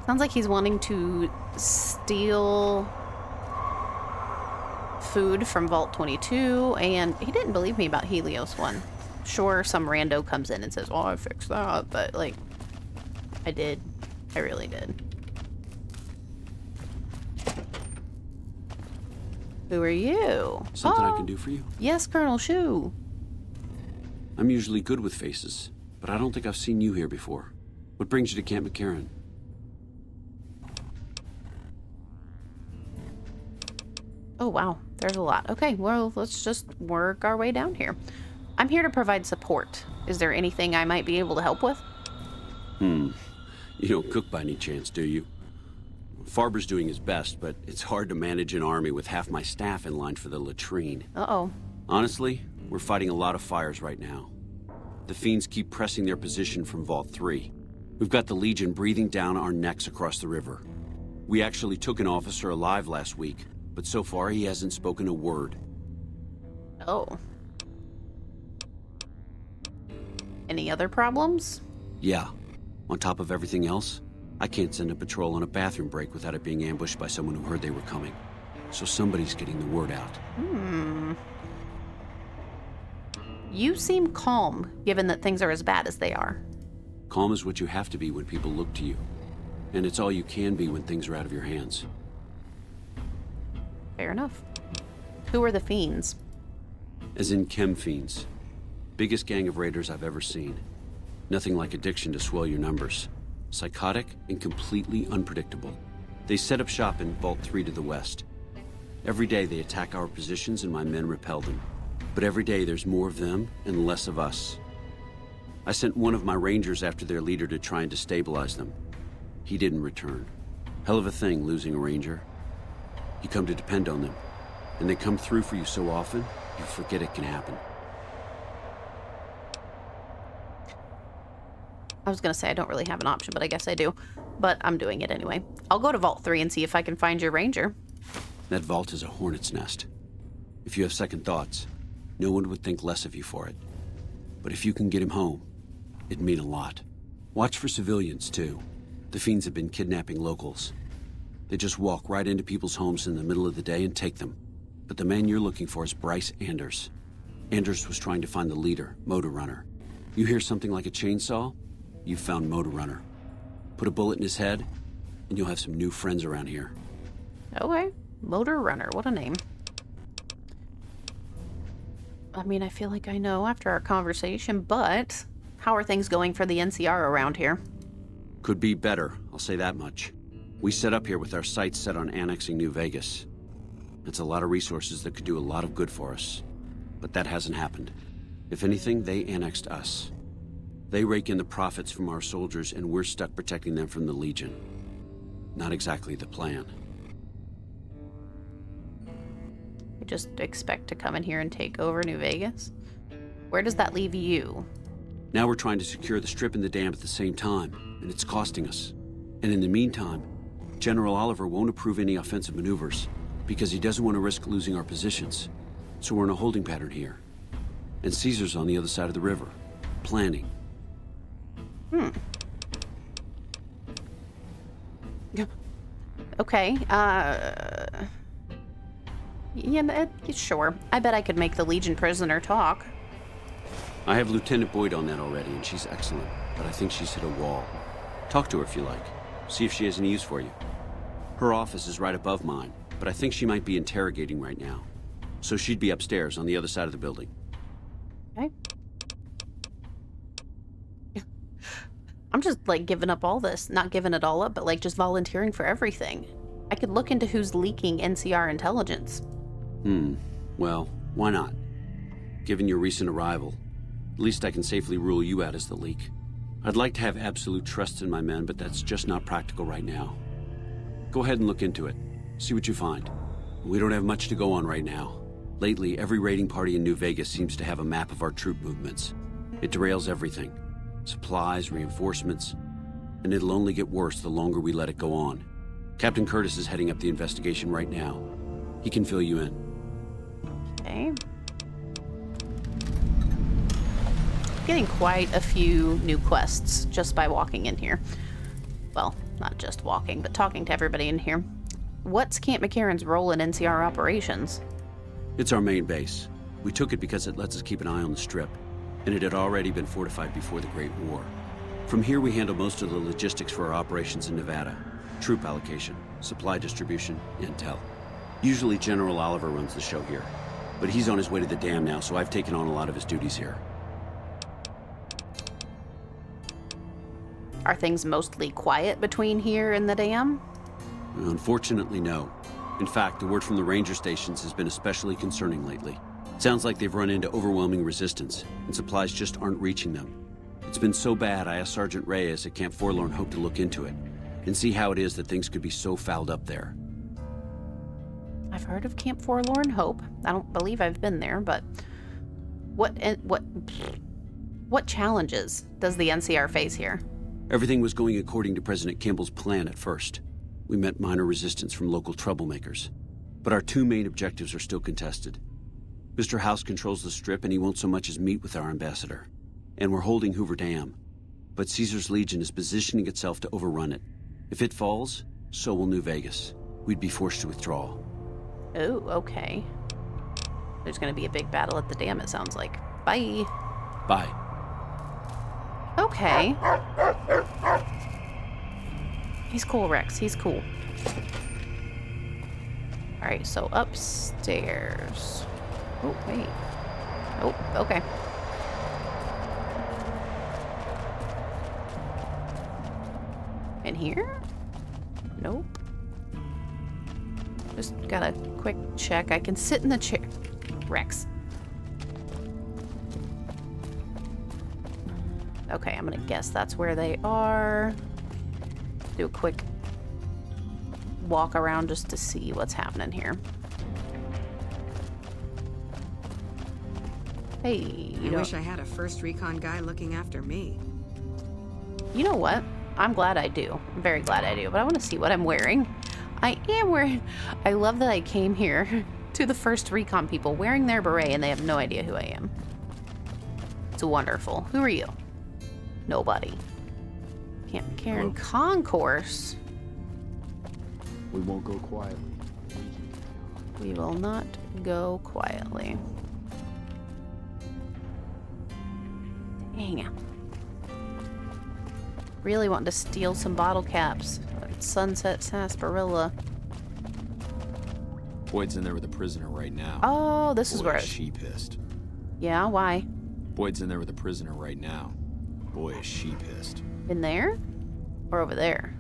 Sounds like he's wanting to steal food from Vault 22, and he didn't believe me about Helios 1. Sure, some rando comes in and says, oh, I fixed that, but, like, I did. I really did. Who are you? Something I can do for you? Yes, Colonel Shu. I'm usually good with faces, but I don't think I've seen you here before. What brings you to Camp McCarran? Oh, wow. There's a lot. Okay, well, let's just work our way down here. I'm here to provide support. Is there anything I might be able to help with? You don't cook by any chance, do you? Farber's doing his best, but it's hard to manage an army with half my staff in line for the latrine. Uh-oh. Honestly, we're fighting a lot of fires right now. The fiends keep pressing their position from Vault 3. We've got the Legion breathing down our necks across the river. We actually took an officer alive last week, but so far he hasn't spoken a word. Oh. Any other problems? Yeah. On top of everything else, I can't send a patrol on a bathroom break without it being ambushed by someone who heard they were coming. So somebody's getting the word out. You seem calm, given that things are as bad as they are. Calm is what you have to be when people look to you. And it's all you can be when things are out of your hands. Fair enough. Who are the fiends? As in chem fiends. Biggest gang of raiders I've ever seen. Nothing like addiction to swell your numbers. Psychotic and completely unpredictable. They set up shop in Vault 3 to the west. Every day they attack our positions and my men repel them. But every day there's more of them and less of us. I sent one of my rangers after their leader to try and destabilize them. He didn't return. Hell of a thing losing a ranger. You come to depend on them. And they come through for you so often, you forget it can happen. I was gonna say I don't really have an option, but I guess I do. But I'm doing it anyway. I'll go to Vault 3 and see if I can find your ranger. That vault is a hornet's nest. If you have second thoughts, no one would think less of you for it. But if you can get him home, it'd mean a lot. Watch for civilians, too. The fiends have been kidnapping locals. They just walk right into people's homes in the middle of the day and take them. But the man you're looking for is Bryce Anders. Anders was trying to find the leader, Motor Runner. You hear something like a chainsaw? You've found Motor Runner. Put a bullet in his head, and you'll have some new friends around here. Okay. Motor Runner, what a name. I mean, I feel like I know after our conversation, but how are things going for the NCR around here? Could be better, I'll say that much. We set up here with our sights set on annexing New Vegas. It's a lot of resources that could do a lot of good for us. But that hasn't happened. If anything, they annexed us. They rake in the profits from our soldiers, and we're stuck protecting them from the Legion. Not exactly the plan. You just expect to come in here and take over New Vegas? Where does that leave you? Now we're trying to secure the Strip and the dam at the same time, and it's costing us. And in the meantime, General Oliver won't approve any offensive maneuvers because he doesn't want to risk losing our positions. So we're in a holding pattern here. And Caesar's on the other side of the river, planning. Okay, yeah, sure. I bet I could make the Legion prisoner talk. I have Lieutenant Boyd on that already, and she's excellent, but I think she's hit a wall. Talk to her if you like. See if she has any use for you. Her office is right above mine, but I think she might be interrogating right now. So she'd be upstairs on the other side of the building. Okay. I'm just, like, giving up all this. Not giving it all up, but, like, just volunteering for everything. I could look into who's leaking NCR intelligence. Well, why not? Given your recent arrival, at least I can safely rule you out as the leak. I'd like to have absolute trust in my men, but that's just not practical right now. Go ahead and look into it. See what you find. We don't have much to go on right now. Lately, every raiding party in New Vegas seems to have a map of our troop movements. It derails everything. Supplies, reinforcements, and it'll only get worse the longer we let it go on. Captain Curtis is heading up the investigation right now. He can fill you in. Okay. Getting quite a few new quests just by walking in here. Well, not just walking, but talking to everybody in here. What's Camp McCarran's role in NCR operations? It's our main base. We took it because it lets us keep an eye on the Strip, and it had already been fortified before the Great War. From here, we handle most of the logistics for our operations in Nevada. Troop allocation, supply distribution, intel. Usually General Oliver runs the show here, but he's on his way to the dam now, so I've taken on a lot of his duties here. Are things mostly quiet between here and the dam? Unfortunately, no. In fact, the word from the ranger stations has been especially concerning lately. Sounds like they've run into overwhelming resistance, and supplies just aren't reaching them. It's been so bad, I asked Sergeant Reyes at Camp Forlorn Hope to look into it, and see how it is that things could be so fouled up there. I've heard of Camp Forlorn Hope. I don't believe I've been there, but what challenges does the NCR face here? Everything was going according to President Kimball's plan at first. We met minor resistance from local troublemakers, but our two main objectives are still contested. Mr. House controls the Strip, and he won't so much as meet with our ambassador. And we're holding Hoover Dam, but Caesar's Legion is positioning itself to overrun it. If it falls, so will New Vegas. We'd be forced to withdraw. Oh, okay. There's gonna be a big battle at the dam, it sounds like. Bye. Bye. Okay. He's cool, Rex. He's cool. Alright, so upstairs. Oh, wait. Oh, okay. In here? Nope. Just got a quick check. I can sit in the chair. Rex. Okay, I'm gonna guess that's where they are. Do a quick walk around just to see what's happening here. Hey, I wish I had a First Recon guy looking after me. You know what? I'm glad I do. I'm very glad I do, but I want to see what I'm wearing. I am wearing... I love that I came here to the First Recon people wearing their beret and they have no idea who I am. It's wonderful. Who are you? Nobody. Camp McCarran Concourse. We won't go quietly. We will not go quietly. Dang. Really wanting to steal some bottle caps. Sunset Sarsaparilla. Boyd's in there with a prisoner right now. Oh, this is Boy, where is she pissed. Yeah, why? Boyd's in there with a prisoner right now. Boy, is she pissed. In there? Or over there?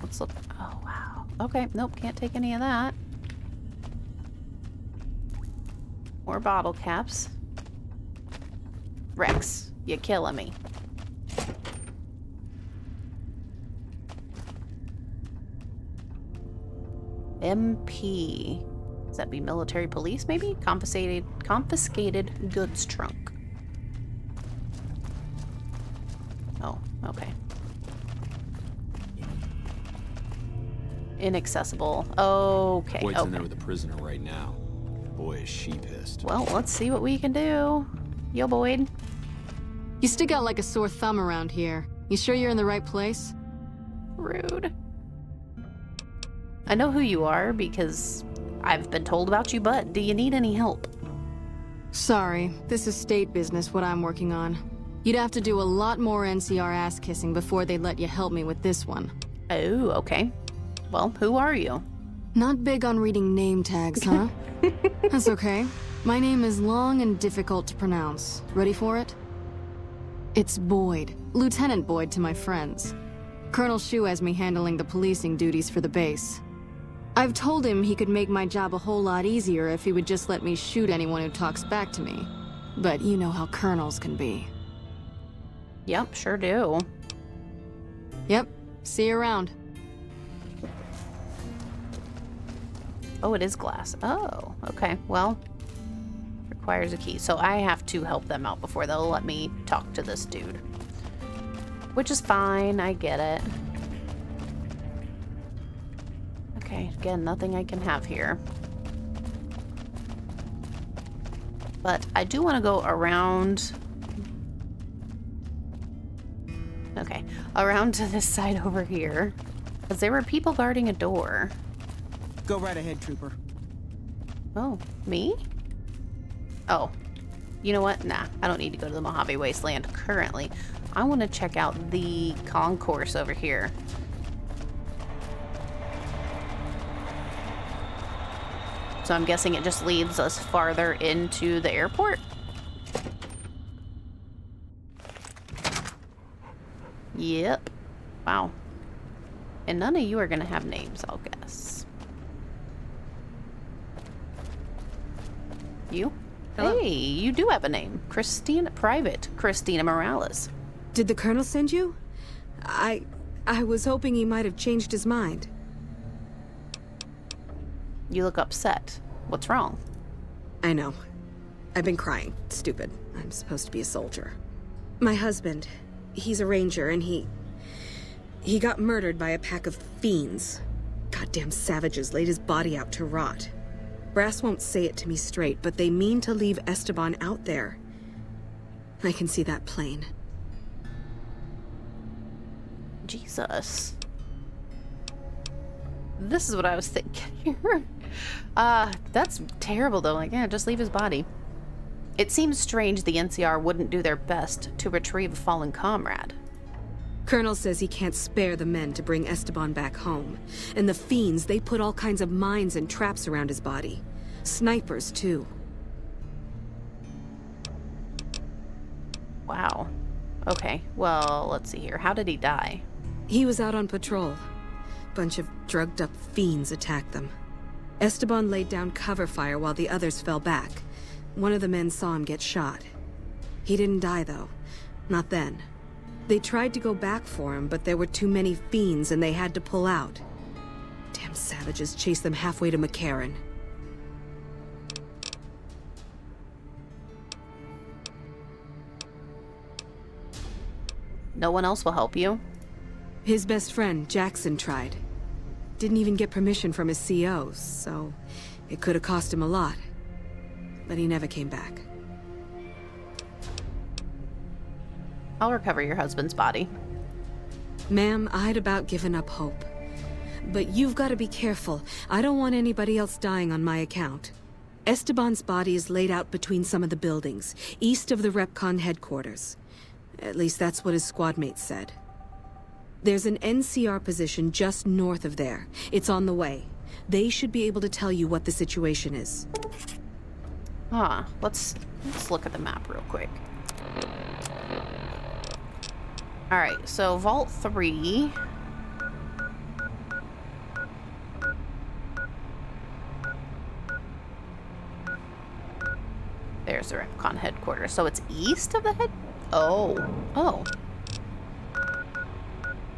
Let's look. Oh, wow. Okay, nope, can't take any of that. More bottle caps. Rex, you're killing me. MP. Does that be military police, maybe? Confiscated goods trunk. Oh, okay. Inaccessible. Okay, Boyd's in there okay. with a prisoner right now. Boy, is she pissed. Well, let's see what we can do. Yo, Boyd. You stick out like a sore thumb around here. You sure you're in the right place? Rude. I know who you are because I've been told about you, but do you need any help? Sorry, this is state business, what I'm working on. You'd have to do a lot more NCR ass-kissing before they'd let you help me with this one. Oh, okay. Well, who are you? Not big on reading name tags, huh? That's okay. My name is long and difficult to pronounce. Ready for it? It's Boyd. Lieutenant Boyd to my friends. Colonel Shu has me handling the policing duties for the base. I've told him he could make my job a whole lot easier if he would just let me shoot anyone who talks back to me. But you know how colonels can be. Yep, sure do. Yep. See you around. Oh, it is glass. Oh, okay. Well, requires a key. So I have to help them out before they'll let me talk to this dude. Which is fine. I get it. Okay, again, nothing I can have here. But I do want to go around. Okay, around to this side over here. Because there were people guarding a door. Go right ahead, Trooper. Oh, me? Oh, you know what? Nah, I don't need to go to the Mojave Wasteland currently. I want to check out the concourse over here. So I'm guessing it just leads us farther into the airport? Yep. Wow. And none of you are going to have names, I'll guess. You? Hello. Hey, you do have a name. Private Christina Morales. Did the Colonel send you? I was hoping he might have changed his mind. You look upset. What's wrong? I know. I've been crying. Stupid. I'm supposed to be a soldier. My husband, he's a ranger, and he got murdered by a pack of fiends. Goddamn savages laid his body out to rot. Brass won't say it to me straight, but they mean to leave Esteban out there. I can see that plain. Jesus. This is what I was thinking here. That's terrible though. Like, yeah, just leave his body. It seems strange the NCR wouldn't do their best to retrieve a fallen comrade. Colonel says he can't spare the men to bring Esteban back home. And the fiends, they put all kinds of mines and traps around his body. Snipers, too. Wow. Okay, well, let's see here. How did he die? He was out on patrol. Bunch of drugged-up fiends attacked them. Esteban laid down cover fire while the others fell back. One of the men saw him get shot. He didn't die, though. Not then. They tried to go back for him, but there were too many fiends and they had to pull out. Damn savages chased them halfway to McCarran. No one else will help you? His best friend, Jackson, tried. Didn't even get permission from his CO, so it could have cost him a lot. But he never came back. I'll recover your husband's body. Ma'am, I'd about given up hope. But you've got to be careful. I don't want anybody else dying on my account. Esteban's body is laid out between some of the buildings, east of the REPCON headquarters. At least that's what his squad mates said. There's an NCR position just north of there. It's on the way. They should be able to tell you what the situation is. Huh. Let's look at the map real quick. Alright, so Vault 3. There's the Recon headquarters. So it's east of the head? Oh. Oh.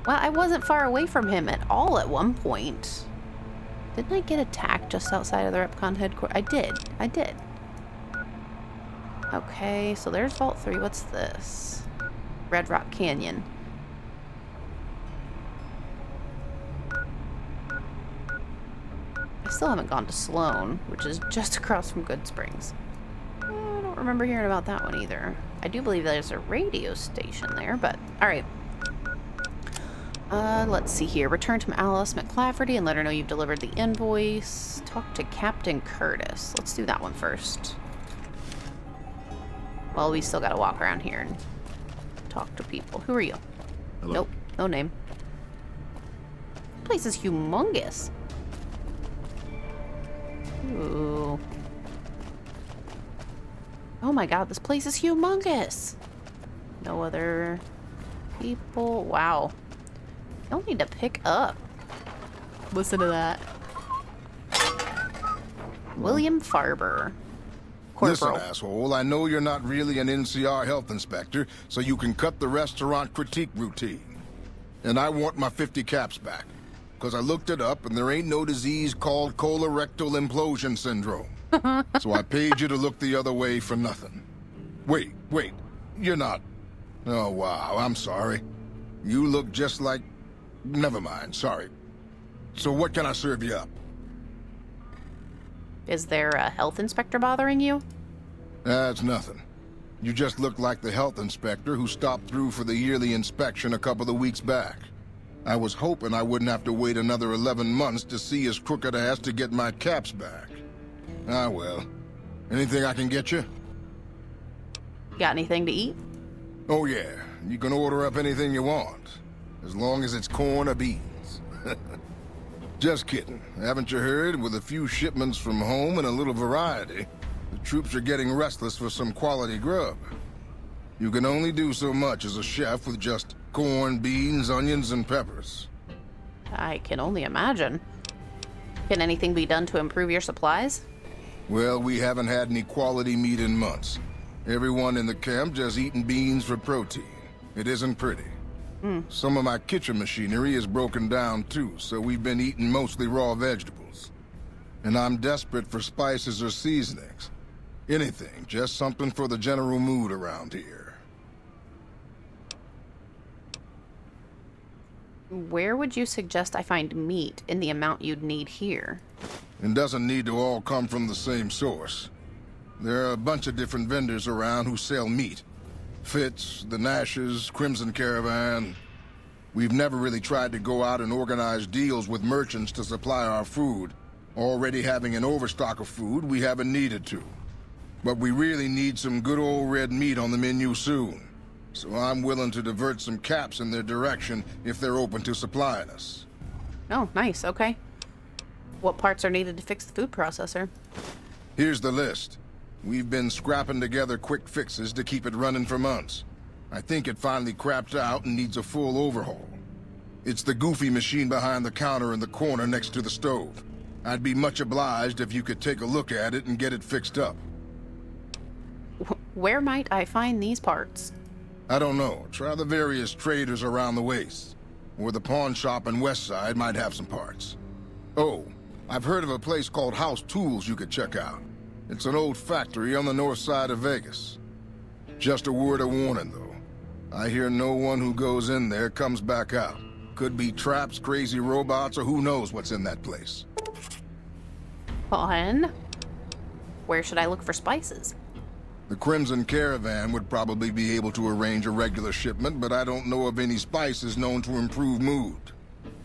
Well, I wasn't far away from him at all at one point. Didn't I get attacked just outside of the Recon headquarters? I did. Okay, so there's Vault 3. What's this? Red Rock Canyon. I still haven't gone to Sloan, which is just across from Good Springs. I don't remember hearing about that one either. I do believe there's a radio station there, but alright. Let's see here. Return to Alice McClafferty and let her know you've delivered the invoice. Talk to Captain Curtis. Let's do that one first. Well, we still gotta walk around here and talk to people. Who are you? Hello. Nope, no name. This place is humongous. Ooh. Oh my god, this place is humongous. No other people. Wow. You'll need to pick up. Listen to that. William Farber. Corporal. Listen, asshole, I know you're not really an NCR health inspector, so you can cut the restaurant critique routine. And I want my 50 caps back, because I looked it up and there ain't no disease called colorectal implosion syndrome. So I paid you to look the other way for nothing. Wait, you're not... Oh, wow, I'm sorry. You look just like... Never mind, sorry. So what can I serve you up? Is there a health inspector bothering you? That's nothing. You just look like the health inspector who stopped through for the yearly inspection a couple of weeks back. I was hoping I wouldn't have to wait another 11 months to see his crooked ass to get my caps back. Ah, well. Anything I can get you? Got anything to eat? Oh, yeah. You can order up anything you want. As long as it's corn or beans. Just kidding. Haven't you heard? With a few shipments from home and a little variety, the troops are getting restless for some quality grub. You can only do so much as a chef with just corn, beans, onions, and peppers. I can only imagine. Can anything be done to improve your supplies? Well, we haven't had any quality meat in months. Everyone in the camp just eating beans for protein. It isn't pretty. Some of my kitchen machinery is broken down too, so we've been eating mostly raw vegetables. And I'm desperate for spices or seasonings. Anything, just something for the general mood around here. Where would you suggest I find meat in the amount you'd need here? It doesn't need to all come from the same source. There are a bunch of different vendors around who sell meat. Fitz, the Nashes, Crimson Caravan. We've never really tried to go out and organize deals with merchants to supply our food. Already having an overstock of food, we haven't needed to. But we really need some good old red meat on the menu soon. So I'm willing to divert some caps in their direction if they're open to supplying us. Oh, nice, okay. What parts are needed to fix the food processor? Here's the list. We've been scrapping together quick fixes to keep it running for months. I think it finally crapped out and needs a full overhaul. It's the goofy machine behind the counter in the corner next to the stove. I'd be much obliged if you could take a look at it and get it fixed up. Where might I find these parts? I don't know. Try the various traders around the waste. Or the pawn shop in Westside might have some parts. Oh, I've heard of a place called House Tools you could check out. It's an old factory on the north side of Vegas. Just a word of warning, though. I hear no one who goes in there comes back out. Could be traps, crazy robots, or who knows what's in that place. Fun. Where should I look for spices? The Crimson Caravan would probably be able to arrange a regular shipment, but I don't know of any spices known to improve mood.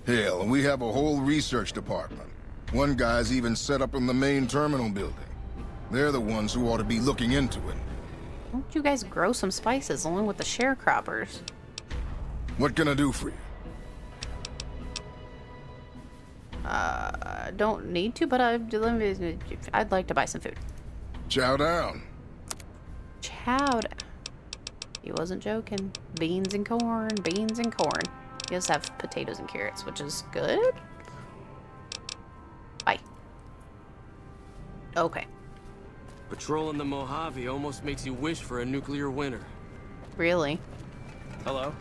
Hell, we have a whole research department. One guy's even set up in the main terminal building. They're the ones who ought to be looking into it. don't you guys grow some spices along with the sharecroppers? What can I do for you? Don't need to, but I'd like to buy some food. Chow down. Chow down. He wasn't joking. Beans and corn, beans and corn. He does have potatoes and carrots, which is good. Bye. Okay. Patrolling the Mojave almost makes you wish for a nuclear winter. Really? Hello?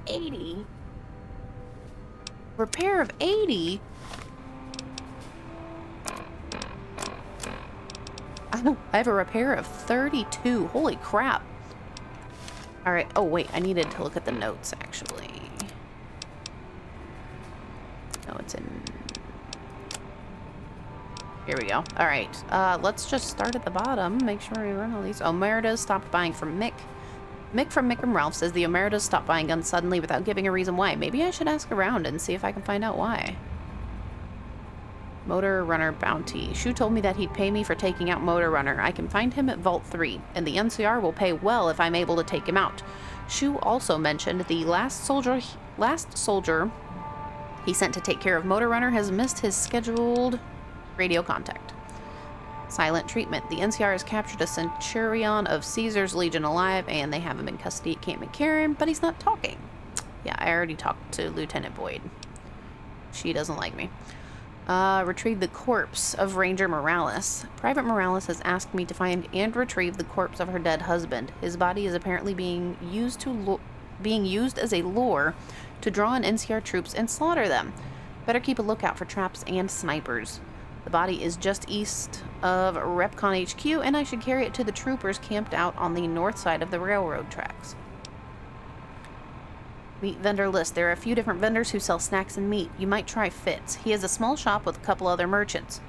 80? Repair of 80? I have a repair of 32. Holy crap. Alright. Oh, wait. I needed to look at the notes, actually. No, it's in... Here we go. Alright. Let's just start at the bottom. Make sure we run all these. Omerta's stopped buying from Mick. Mick from Mick and Ralph says the Omerta's stopped buying guns suddenly without giving a reason why. Maybe I should ask around and see if I can find out why. Motor Runner Bounty. Shu told me that he'd pay me for taking out Motor Runner. I can find him at Vault 3, and the NCR will pay well if I'm able to take him out. Shu also mentioned the last soldier he sent to take care of Motor Runner has missed his scheduled radio contact. Silent treatment. The NCR has captured a Centurion of Caesar's Legion alive, and they have him in custody at Camp McCarran, but he's not talking. Yeah, I already talked to Lieutenant Boyd. She doesn't like me. Retrieve the corpse of Ranger Morales. Private Morales has asked me to find and retrieve the corpse of her dead husband. His body is apparently being used as a lure to draw in NCR troops and slaughter them. Better keep a lookout for traps and snipers. The body is just east of Repcon HQ, and I should carry it to the troopers camped out on the north side of the railroad tracks. Meat vendor list. There are a few different vendors who sell snacks and meat. You might try Fitz. He has a small shop with a couple other merchants.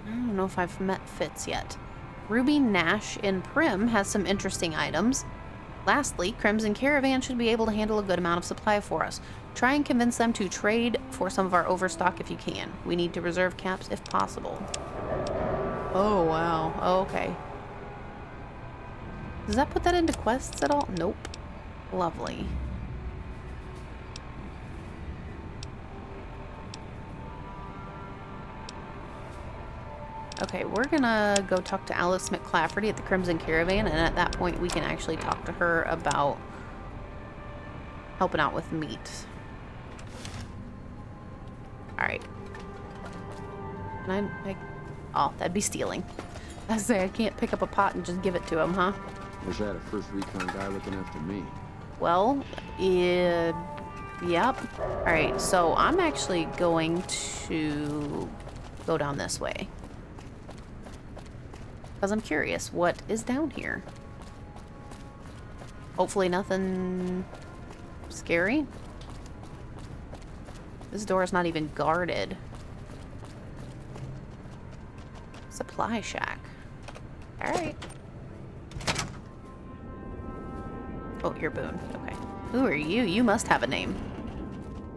I don't know if I've met Fitz yet. Ruby Nash in Prim has some interesting items. Lastly, Crimson Caravan should be able to handle a good amount of supply for us. Try and convince them to trade for some of our overstock if you can. We need to reserve caps if possible. Oh, wow. Oh, okay. Does that put that into quests at all? Nope. Lovely. Okay, we're gonna go talk to Alice McClafferty at the Crimson Caravan, and at that point we can actually talk to her about helping out with meat. Alright. Can I... Oh, that'd be stealing. I say I can't pick up a pot and just give it to him, huh? Wish I had a First Recon guy looking after me. Well, yep. Alright, so I'm actually going to go down this way. Because I'm curious, what is down here? Hopefully nothing scary. This door is not even guarded. Supply shack. Alright. Oh, you're Boone. Okay. Who are you? You must have a name.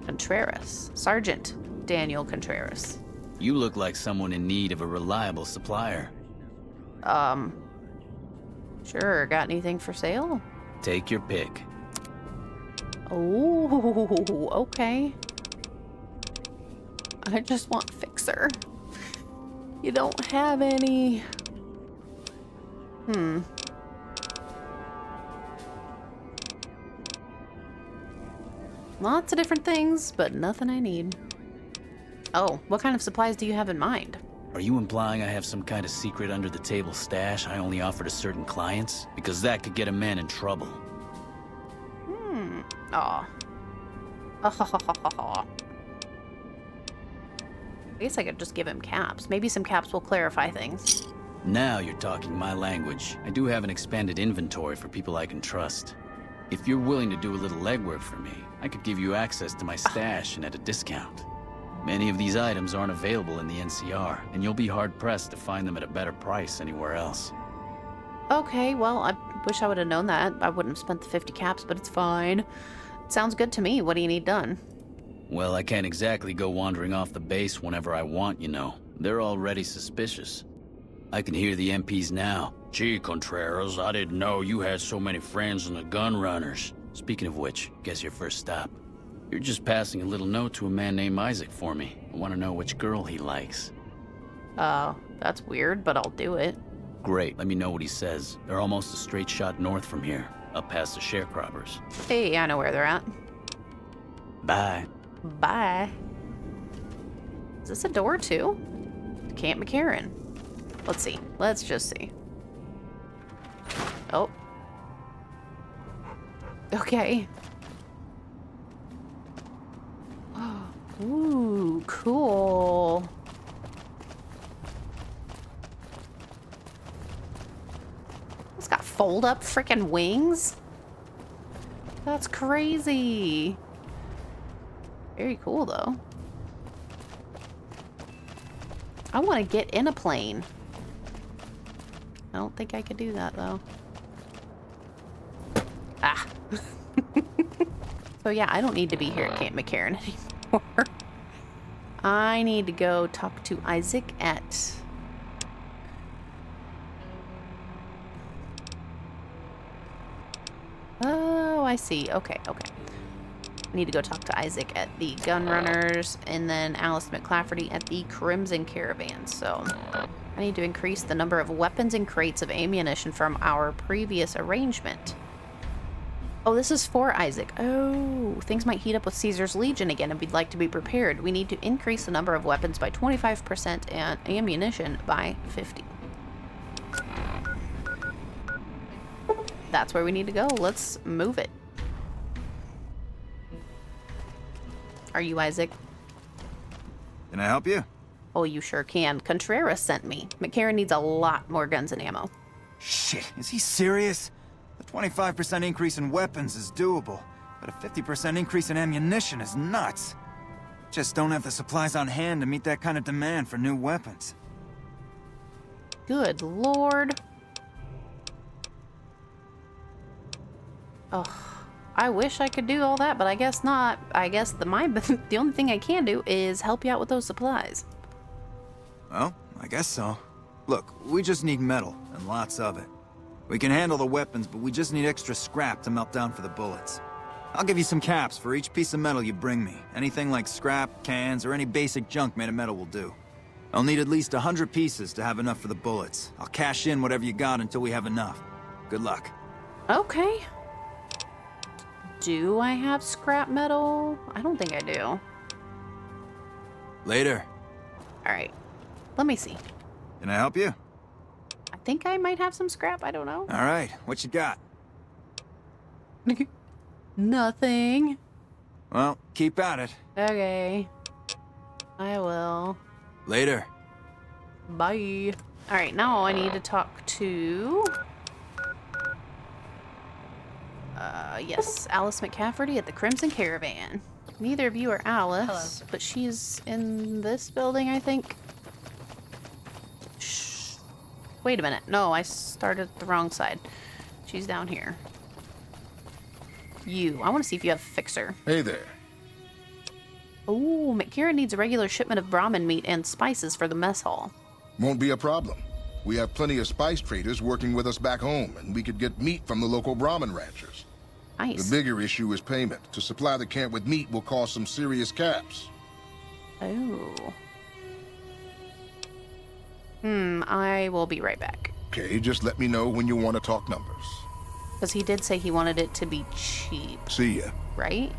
Contreras. Sergeant Daniel Contreras. You look like someone in need of a reliable supplier. Sure. Got anything for sale? Take your pick. Oh, okay. I just want Fixer. You don't have any... Lots of different things, but nothing I need. Oh, what kind of supplies do you have in mind? Are you implying I have some kind of secret under-the-table stash I only offer to certain clients? Because that could get a man in trouble. Aw. I guess I could just give him caps. Maybe some caps will clarify things. Now you're talking my language. I do have an expanded inventory for people I can trust. If you're willing to do a little legwork for me, I could give you access to my stash and at a discount. Many of these items aren't available in the NCR, and you'll be hard-pressed to find them at a better price anywhere else. Okay, well, I wish I would have known that. I wouldn't have spent the 50 caps, but it's fine. It sounds good to me. What do you need done? Well, I can't exactly go wandering off the base whenever I want, you know. They're already suspicious. I can hear the MPs now. Gee, Contreras, I didn't know you had so many friends in the gun runners. Speaking of which, guess your first stop. You're just passing a little note to a man named Isaac for me. I want to know which girl he likes. That's weird, but I'll do it. Great, let me know what he says. They're almost a straight shot north from here, up past the sharecroppers. Hey, I know where they're at. Bye. Bye. Is this a door too? Camp McCarran. Let's see. Let's just see. Oh. Okay. Ooh, cool. It's got fold-up freaking wings. That's crazy. Very cool, though. I want to get in a plane. I don't think I could do that, though. Ah. So yeah, I don't need to be here at Camp McCarran anymore. I need to go talk to Isaac at... Oh, I see. Okay, okay. I need to go talk to Isaac at the Gun Runners, and then Alice McClafferty at the Crimson Caravan. So I need to increase the number of weapons and crates of ammunition from our previous arrangement. Oh, this is for Isaac. Oh, things might heat up with Caesar's Legion again, and we'd like to be prepared. We need to increase the number of weapons by 25% and ammunition by 50%. That's where we need to go. Let's move it. Are you Isaac? Can I help you? Oh, you sure can. Contreras sent me. McCarran needs a lot more guns and ammo. Shit, is he serious? The 25% increase in weapons is doable, but a 50% increase in ammunition is nuts. Just don't have the supplies on hand to meet that kind of demand for new weapons. Good lord. Oh, I wish I could do all that, but I guess not. I guess the only thing I can do is help you out with those supplies. Well, I guess so. Look, we just need metal, and lots of it. We can handle the weapons, but we just need extra scrap to melt down for the bullets. I'll give you some caps for each piece of metal you bring me. Anything like scrap, cans, or any basic junk made of metal will do. I'll need at least 100 pieces to have enough for the bullets. I'll cash in whatever you got until we have enough. Good luck. Okay. Do I have scrap metal? I don't think I do. Later. Alright. Let me see. Can I help you? I think I might have some scrap. I don't know. Alright, what you got? Nothing. Well, keep at it. Okay. I will. Later. Bye. Alright, now I need to talk to... yes, Alice McCafferty at the Crimson Caravan. Neither of you are Alice, but she's in this building, I think. Shh. Wait a minute. No, I started the wrong side. She's down here. I want to see if you have a fixer. Hey there. Oh, McCarran needs a regular shipment of Brahmin meat and spices for the mess hall. Won't be a problem. We have plenty of spice traders working with us back home, and we could get meat from the local Brahmin ranchers. Nice. The bigger issue is payment. To supply the camp with meat will cause some serious caps. Oh. I will be right back. Okay, just let me know when you want to talk numbers. Because he did say he wanted it to be cheap. See ya. Right?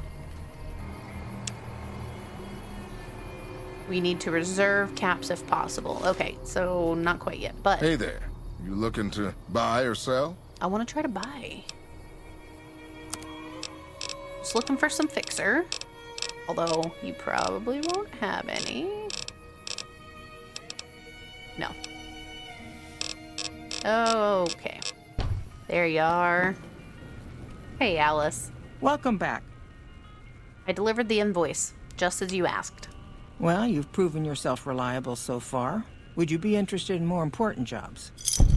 We need to reserve caps if possible. Okay, so not quite yet, but... Hey there. You looking to buy or sell? I want to try to buy. Just looking for some fixer. Although, you probably won't have any. No. Okay. There you are. Hey, Alice. Welcome back. I delivered the invoice, just as you asked. Well, you've proven yourself reliable so far. Would you be interested in more important jobs?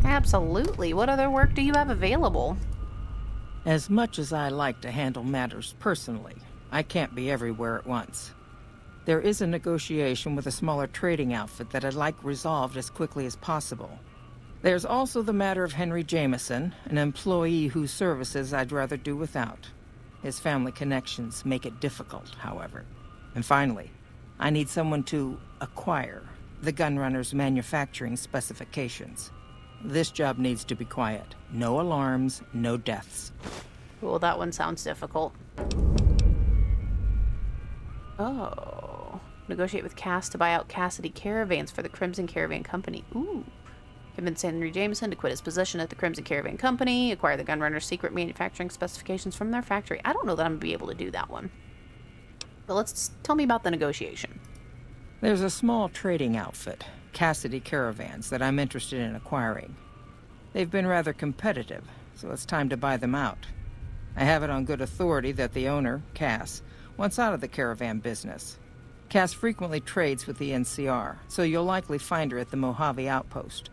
Absolutely. What other work do you have available? As much as I like to handle matters personally, I can't be everywhere at once. There is a negotiation with a smaller trading outfit that I'd like resolved as quickly as possible. There's also the matter of Henry Jameson, an employee whose services I'd rather do without. His family connections make it difficult, however. And finally, I need someone to acquire the gunrunner's manufacturing specifications. This job needs to be quiet. No alarms, no deaths. Well, that one sounds difficult. Oh. Negotiate with Cass to buy out Cassidy caravans for the Crimson Caravan Company. Ooh. Convince Henry Jameson to quit his position at the Crimson Caravan Company. Acquire the gunrunner's secret manufacturing specifications from their factory. I don't know that I'm going to be able to do that one. But tell me about the negotiation. There's a small trading outfit, Cassidy Caravans, that I'm interested in acquiring. They've been rather competitive, so it's time to buy them out. I have it on good authority that the owner, Cass, wants out of the caravan business. Cass frequently trades with the NCR, so you'll likely find her at the Mojave outpost.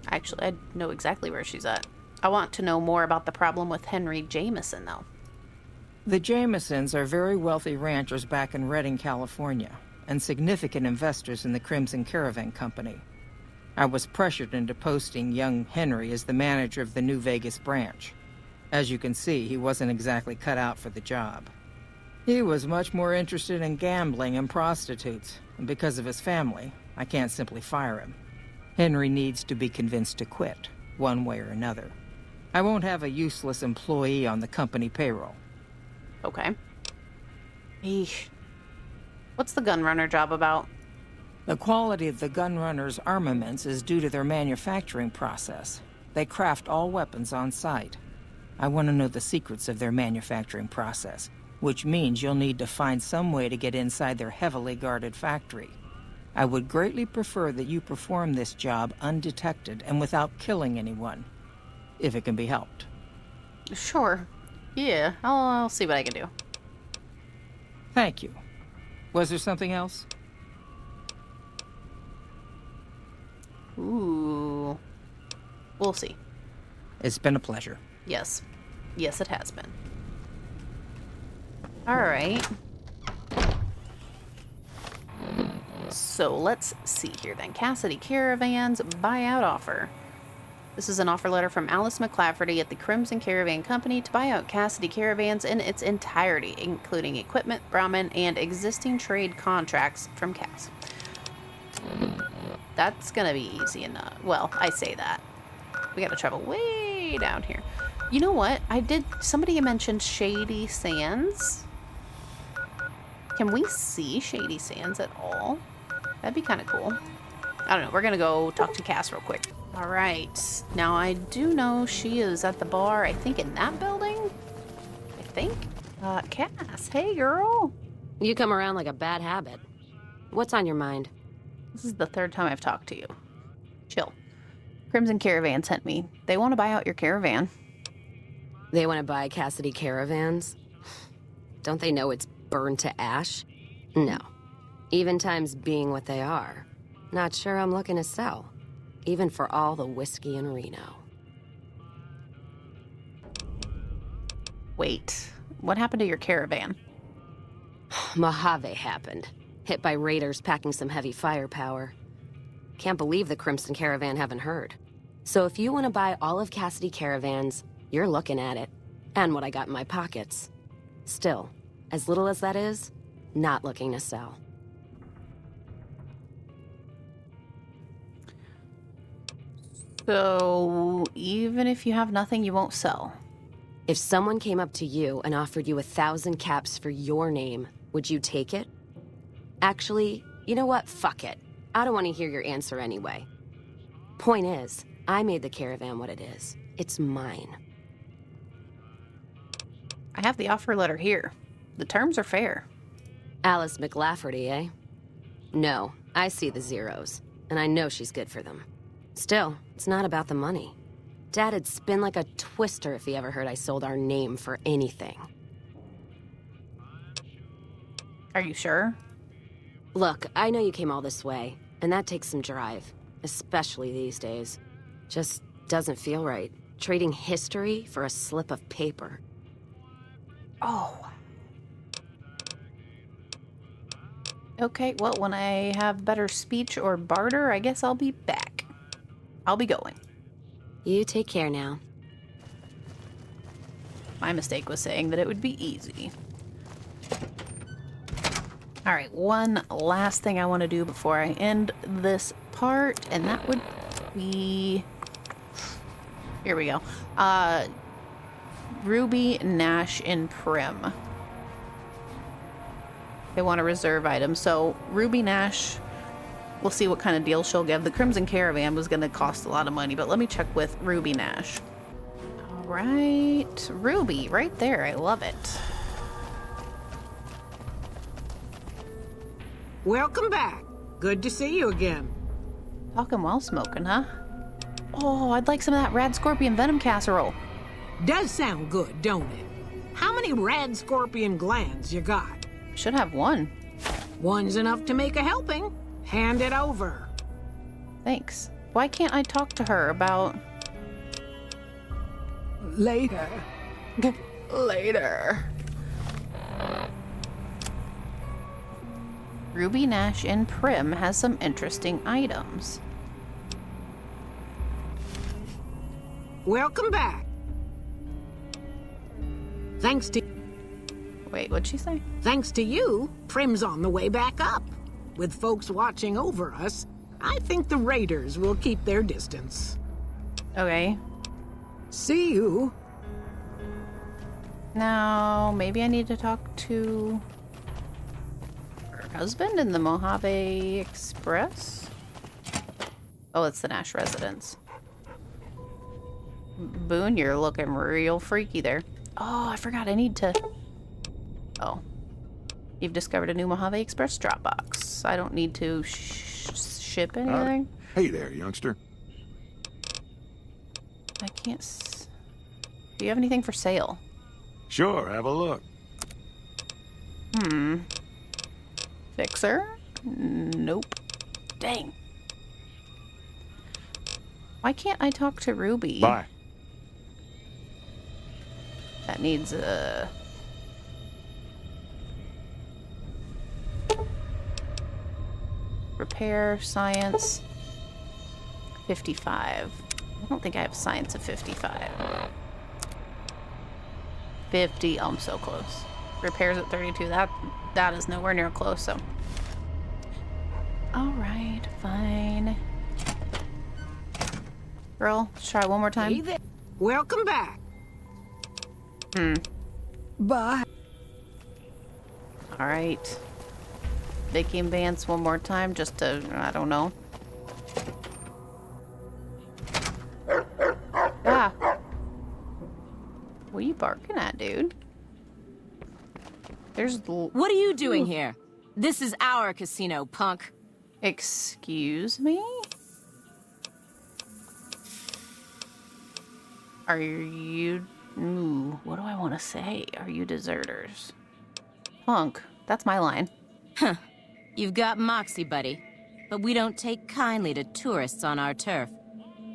Actually, I know exactly where she's at. I want to know more about the problem with Henry Jameson, though. The Jamesons are very wealthy ranchers back in Redding, California, and significant investors in the Crimson Caravan Company. I was pressured into posting young Henry as the manager of the New Vegas branch. As you can see, he wasn't exactly cut out for the job. He was much more interested in gambling and prostitutes, and because of his family, I can't simply fire him. Henry needs to be convinced to quit, one way or another. I won't have a useless employee on the company payroll. Okay. Eesh. What's the gunrunner job about? The quality of the gunrunner's armaments is due to their manufacturing process. They craft all weapons on site. I want to know the secrets of their manufacturing process, which means you'll need to find some way to get inside their heavily guarded factory. I would greatly prefer that you perform this job undetected and without killing anyone, if it can be helped. Sure. Yeah, I'll see what I can do. Thank you. Was there something else? Ooh. We'll see. It's been a pleasure. Yes. Yes, it has been. All right. So let's see here then. Cassidy Caravans buyout offer. This is an offer letter from Alice McClafferty at the Crimson Caravan Company to buy out Cassidy Caravans in its entirety, including equipment, Brahmin, and existing trade contracts from Cass. That's gonna be easy enough. Well, I say that. We gotta travel way down here. You know what? Somebody mentioned Shady Sands. Can we see Shady Sands at all? That'd be kind of cool. I don't know. We're going to go talk to Cass real quick. All right. Now, I do know she is at the bar, I think, in that building. I think. Cass, hey, girl. You come around like a bad habit. What's on your mind? This is the third time I've talked to you. Chill. Crimson Caravan sent me. They want to buy out your caravan. They want to buy Cassidy Caravans? Don't they know it's burned to ash? No. Even times being what they are. Not sure I'm looking to sell. Even for all the whiskey in Reno. Wait. What happened to your caravan? Mojave happened. Hit by raiders packing some heavy firepower. Can't believe the Crimson Caravan haven't heard. So if you want to buy all of Cassidy Caravans, you're looking at it. And what I got in my pockets. Still, as little as that is, not looking to sell. So, even if you have nothing, you won't sell? If someone came up to you and offered you 1,000 caps for your name, would you take it? Actually, you know what? Fuck it. I don't want to hear your answer anyway. Point is, I made the caravan what it is. It's mine. I have the offer letter here. The terms are fair. Alice McLafferty, eh? No, I see the zeros, and I know she's good for them. Still, it's not about the money. Dad'd spin like a twister if he ever heard I sold our name for anything. Are you sure? Look, I know you came all this way, and that takes some drive, especially these days. Just doesn't feel right, trading history for a slip of paper. Oh. Okay, well, when I have better speech or barter, I guess I'll be back. I'll be going. You take care now. My mistake was saying that it would be easy. Alright, one last thing I want to do before I end this part, and that would be... Here we go. Ruby, Nash, and Prim. They want a reserve item. So, Ruby, Nash, we'll see what kind of deal she'll give. The Crimson Caravan was going to cost a lot of money, but let me check with Ruby Nash. Alright, Ruby, right there. I love it. Welcome back. Good to see you again. Talking while smoking, huh? Oh, I'd like some of that rad scorpion venom casserole. Does sound good, don't it? How many rad scorpion glands you got? Should have one. One's enough to make a helping. Hand it over. Thanks. Why can't I talk to her about... Later. Later. Ruby, Nash, and Prim has some interesting items. Welcome back. Thanks to... Wait, what'd she say? Thanks to you, Prim's on the way back up. With folks watching over us, I think the raiders will keep their distance. Okay. See you. Now, maybe I need to talk to her husband in the Mojave Express? Oh, it's the Nash residence. Boone, you're looking real freaky there. Oh, I forgot. I need to... Oh. You've discovered a new Mojave Express drop box. I don't need to ship anything. Hey there, youngster. I can't... Do you have anything for sale? Sure, have a look. Fixer? Nope. Dang. Why can't I talk to Ruby? Bye. That needs a... Repair, science, 55. I don't think I have science of 55. 50, oh, I'm so close. Repairs at 32, that is nowhere near close, so. Alright, fine. Girl, let's try one more time. Hey there. Welcome back. Bye. Alright. Vicky and Vance one more time, just to, I don't know. Ah. What are you barking at, dude? There's... What are you doing here? This is our casino, punk. Excuse me? Are you... Ooh, what do I want to say? Are you deserters? Punk. That's my line. Huh. You've got moxie, buddy. But we don't take kindly to tourists on our turf.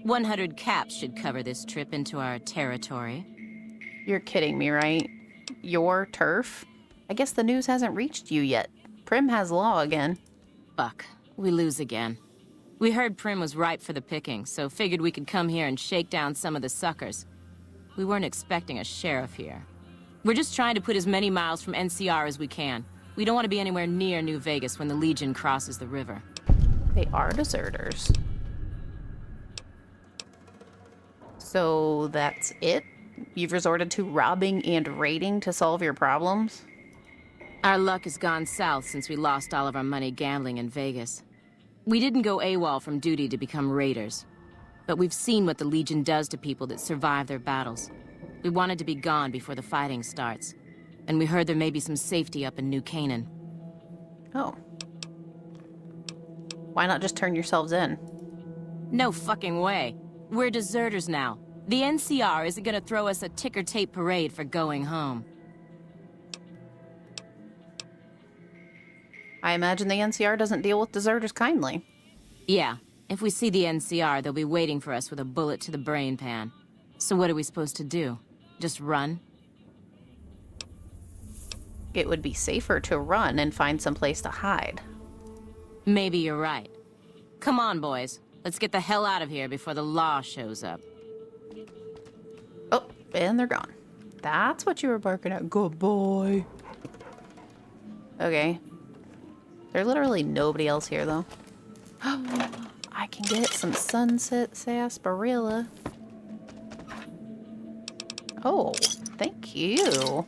100 caps should cover this trip into our territory. You're kidding me, right? Your turf? I guess the news hasn't reached you yet. Prim has law again. Fuck. We lose again. We heard Prim was ripe for the picking, so figured we could come here and shake down some of the suckers. We weren't expecting a sheriff here. We're just trying to put as many miles from NCR as we can. We don't want to be anywhere near New Vegas when the Legion crosses the river. They are deserters. So that's it? You've resorted to robbing and raiding to solve your problems? Our luck has gone south since we lost all of our money gambling in Vegas. We didn't go AWOL from duty to become raiders. But we've seen what the Legion does to people that survive their battles. We wanted to be gone before the fighting starts. And we heard there may be some safety up in New Canaan. Oh. Why not just turn yourselves in? No fucking way. We're deserters now. The NCR isn't gonna throw us a ticker tape parade for going home. I imagine the NCR doesn't deal with deserters kindly. Yeah. If we see the NCR, they'll be waiting for us with a bullet to the brain pan. So what are we supposed to do? Just run? It would be safer to run and find some place to hide. Maybe you're right. Come on, boys. Let's get the hell out of here before the law shows up. Oh, and they're gone. That's what you were barking at. Good boy. Okay. There's literally nobody else here, though. I can get some sunset sarsaparilla. Oh, thank you.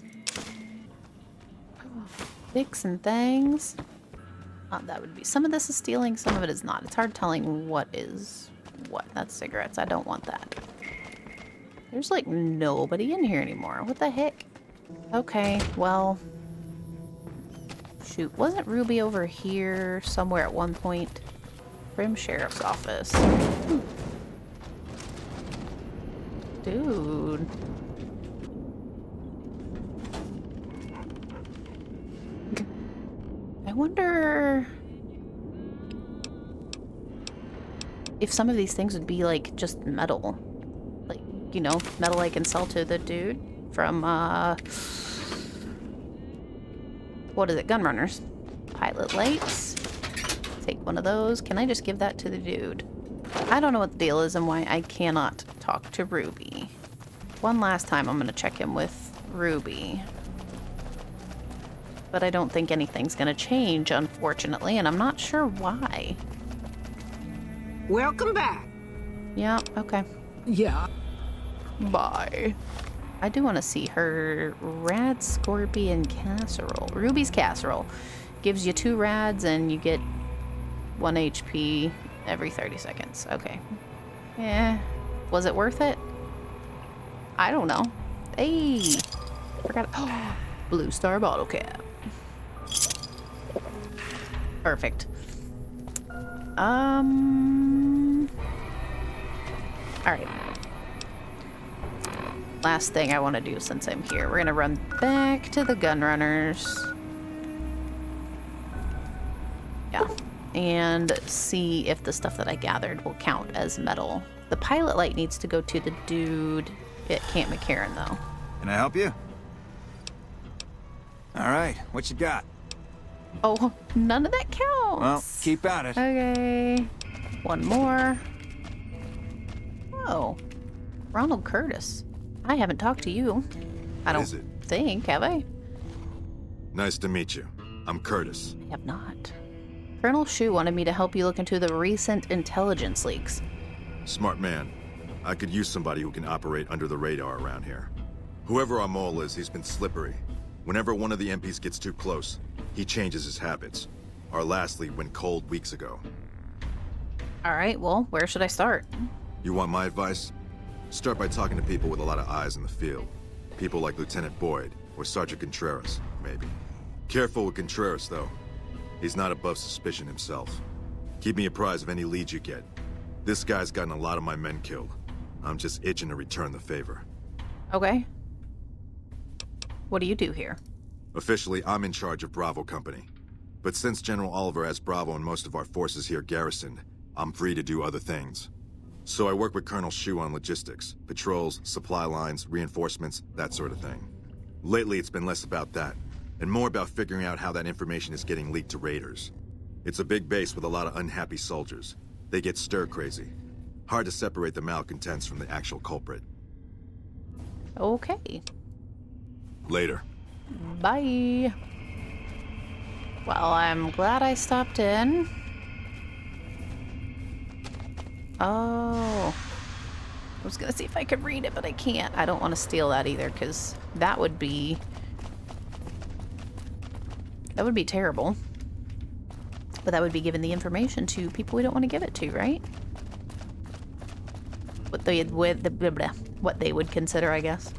Sticks and things. That would be. Some of this is stealing, some of it is not. It's hard telling what is what. That's cigarettes. I don't want that. There's like nobody in here anymore. What the heck? Okay, well. Shoot, wasn't Ruby over here somewhere at one point? Prim Sheriff's Office. Dude. I wonder if some of these things would be like just metal. Like, you know, metal I can sell to the dude from, what is it? Gunrunners. Pilot lights. Take one of those. Can I just give that to the dude? I don't know what the deal is and why I cannot talk to Ruby. One last time I'm going to check in with Ruby. But I don't think anything's going to change, unfortunately, and I'm not sure why. Welcome back. Yeah, okay. Yeah. Bye. I do want to see her rad scorpion casserole. Ruby's casserole. Gives you 2 rads and you get 1 HP every 30 seconds. Okay. Yeah. Was it worth it? I don't know. Hey! Forgot. Oh, Blue Star bottle cap. Perfect. Alright. Last thing I want to do since I'm here. We're gonna run back to the Gunrunners. Yeah. And see if the stuff that I gathered will count as metal. The pilot light needs to go to the dude at Camp McCarran, though. Can I help you? All right, what you got? Oh, none of that counts. Well, keep at it. Okay. One more. Oh, Ronald Curtis. I haven't talked to you. I don't think, have I? Nice to meet you. I'm Curtis. I have not. Colonel Shu wanted me to help you look into the recent intelligence leaks. Smart man. I could use somebody who can operate under the radar around here. Whoever our mole is, he's been slippery. Whenever one of the MPs gets too close, he changes his habits. Our last lead went cold weeks ago. All right, well, where should I start? You want my advice? Start by talking to people with a lot of eyes in the field. People like Lieutenant Boyd, or Sergeant Contreras, maybe. Careful with Contreras, though. He's not above suspicion himself. Keep me apprised of any leads you get. This guy's gotten a lot of my men killed. I'm just itching to return the favor. Okay. What do you do here? Officially, I'm in charge of Bravo Company. But since General Oliver has Bravo and most of our forces here garrisoned, I'm free to do other things. So I work with Colonel Shu on logistics, patrols, supply lines, reinforcements, that sort of thing. Lately, it's been less about that, and more about figuring out how that information is getting leaked to raiders. It's a big base with a lot of unhappy soldiers. They get stir-crazy. Hard to separate the malcontents from the actual culprit. Okay. Later. Bye. Well, I'm glad I stopped in. Oh. I was gonna see if I could read it, but I can't. I don't want to steal that either, because that would be terrible. But that would be giving the information to people we don't want to give it to, right? What they would consider, I guess.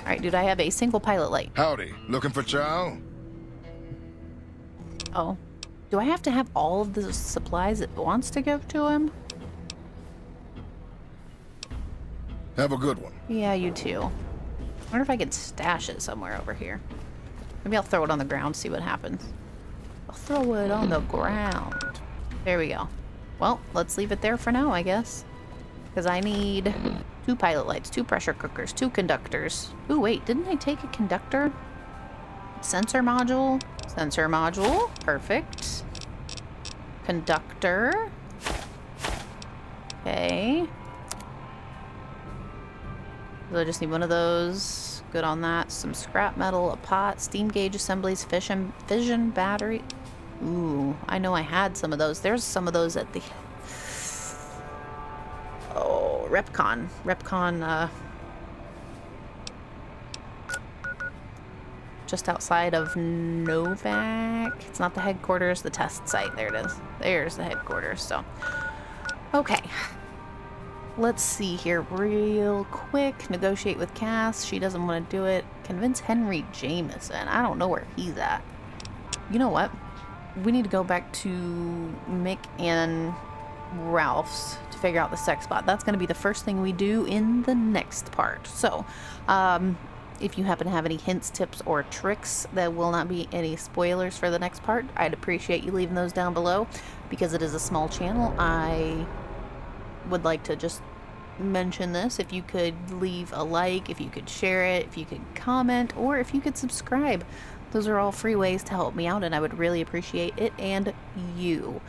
All right, dude, I have a single pilot light. Howdy. Looking for Chow? Oh. Do I have to have all of the supplies it wants to give to him? Have a good one. Yeah, you too. I wonder if I can stash it somewhere over here. Maybe I'll throw it on the ground, see what happens. I'll throw it on the ground. There we go. Well, let's leave it there for now, I guess. Because I need 2 pilot lights, 2 pressure cookers, 2 conductors. Ooh, wait, didn't I take a conductor? Sensor module. Sensor module. Perfect. Conductor. Okay. So I just need one of those. Good on that. Some scrap metal, a pot, steam gauge assemblies, fission battery. Ooh, I know I had some of those. There's some of those at the... Oh, Repcon. Just outside of Novak. It's not the headquarters, the test site. There it is. There's the headquarters, so. Okay. Let's see here real quick. Negotiate with Cass. She doesn't want to do it. Convince Henry Jameson. I don't know where he's at. You know what? We need to go back to Mick and Ralph's to figure out the sex bot. That's going to be the first thing we do in the next part. So, if you happen to have any hints, tips, or tricks, that will not be any spoilers for the next part. I'd appreciate you leaving those down below. Because it is a small channel, I would like to just mention this. If you could leave a like, if you could share it, if you could comment, or if you could subscribe. Those are all free ways to help me out, and I would really appreciate it and you.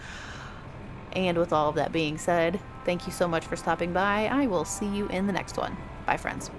And with all of that being said, thank you so much for stopping by. I will see you in the next one. Bye, friends.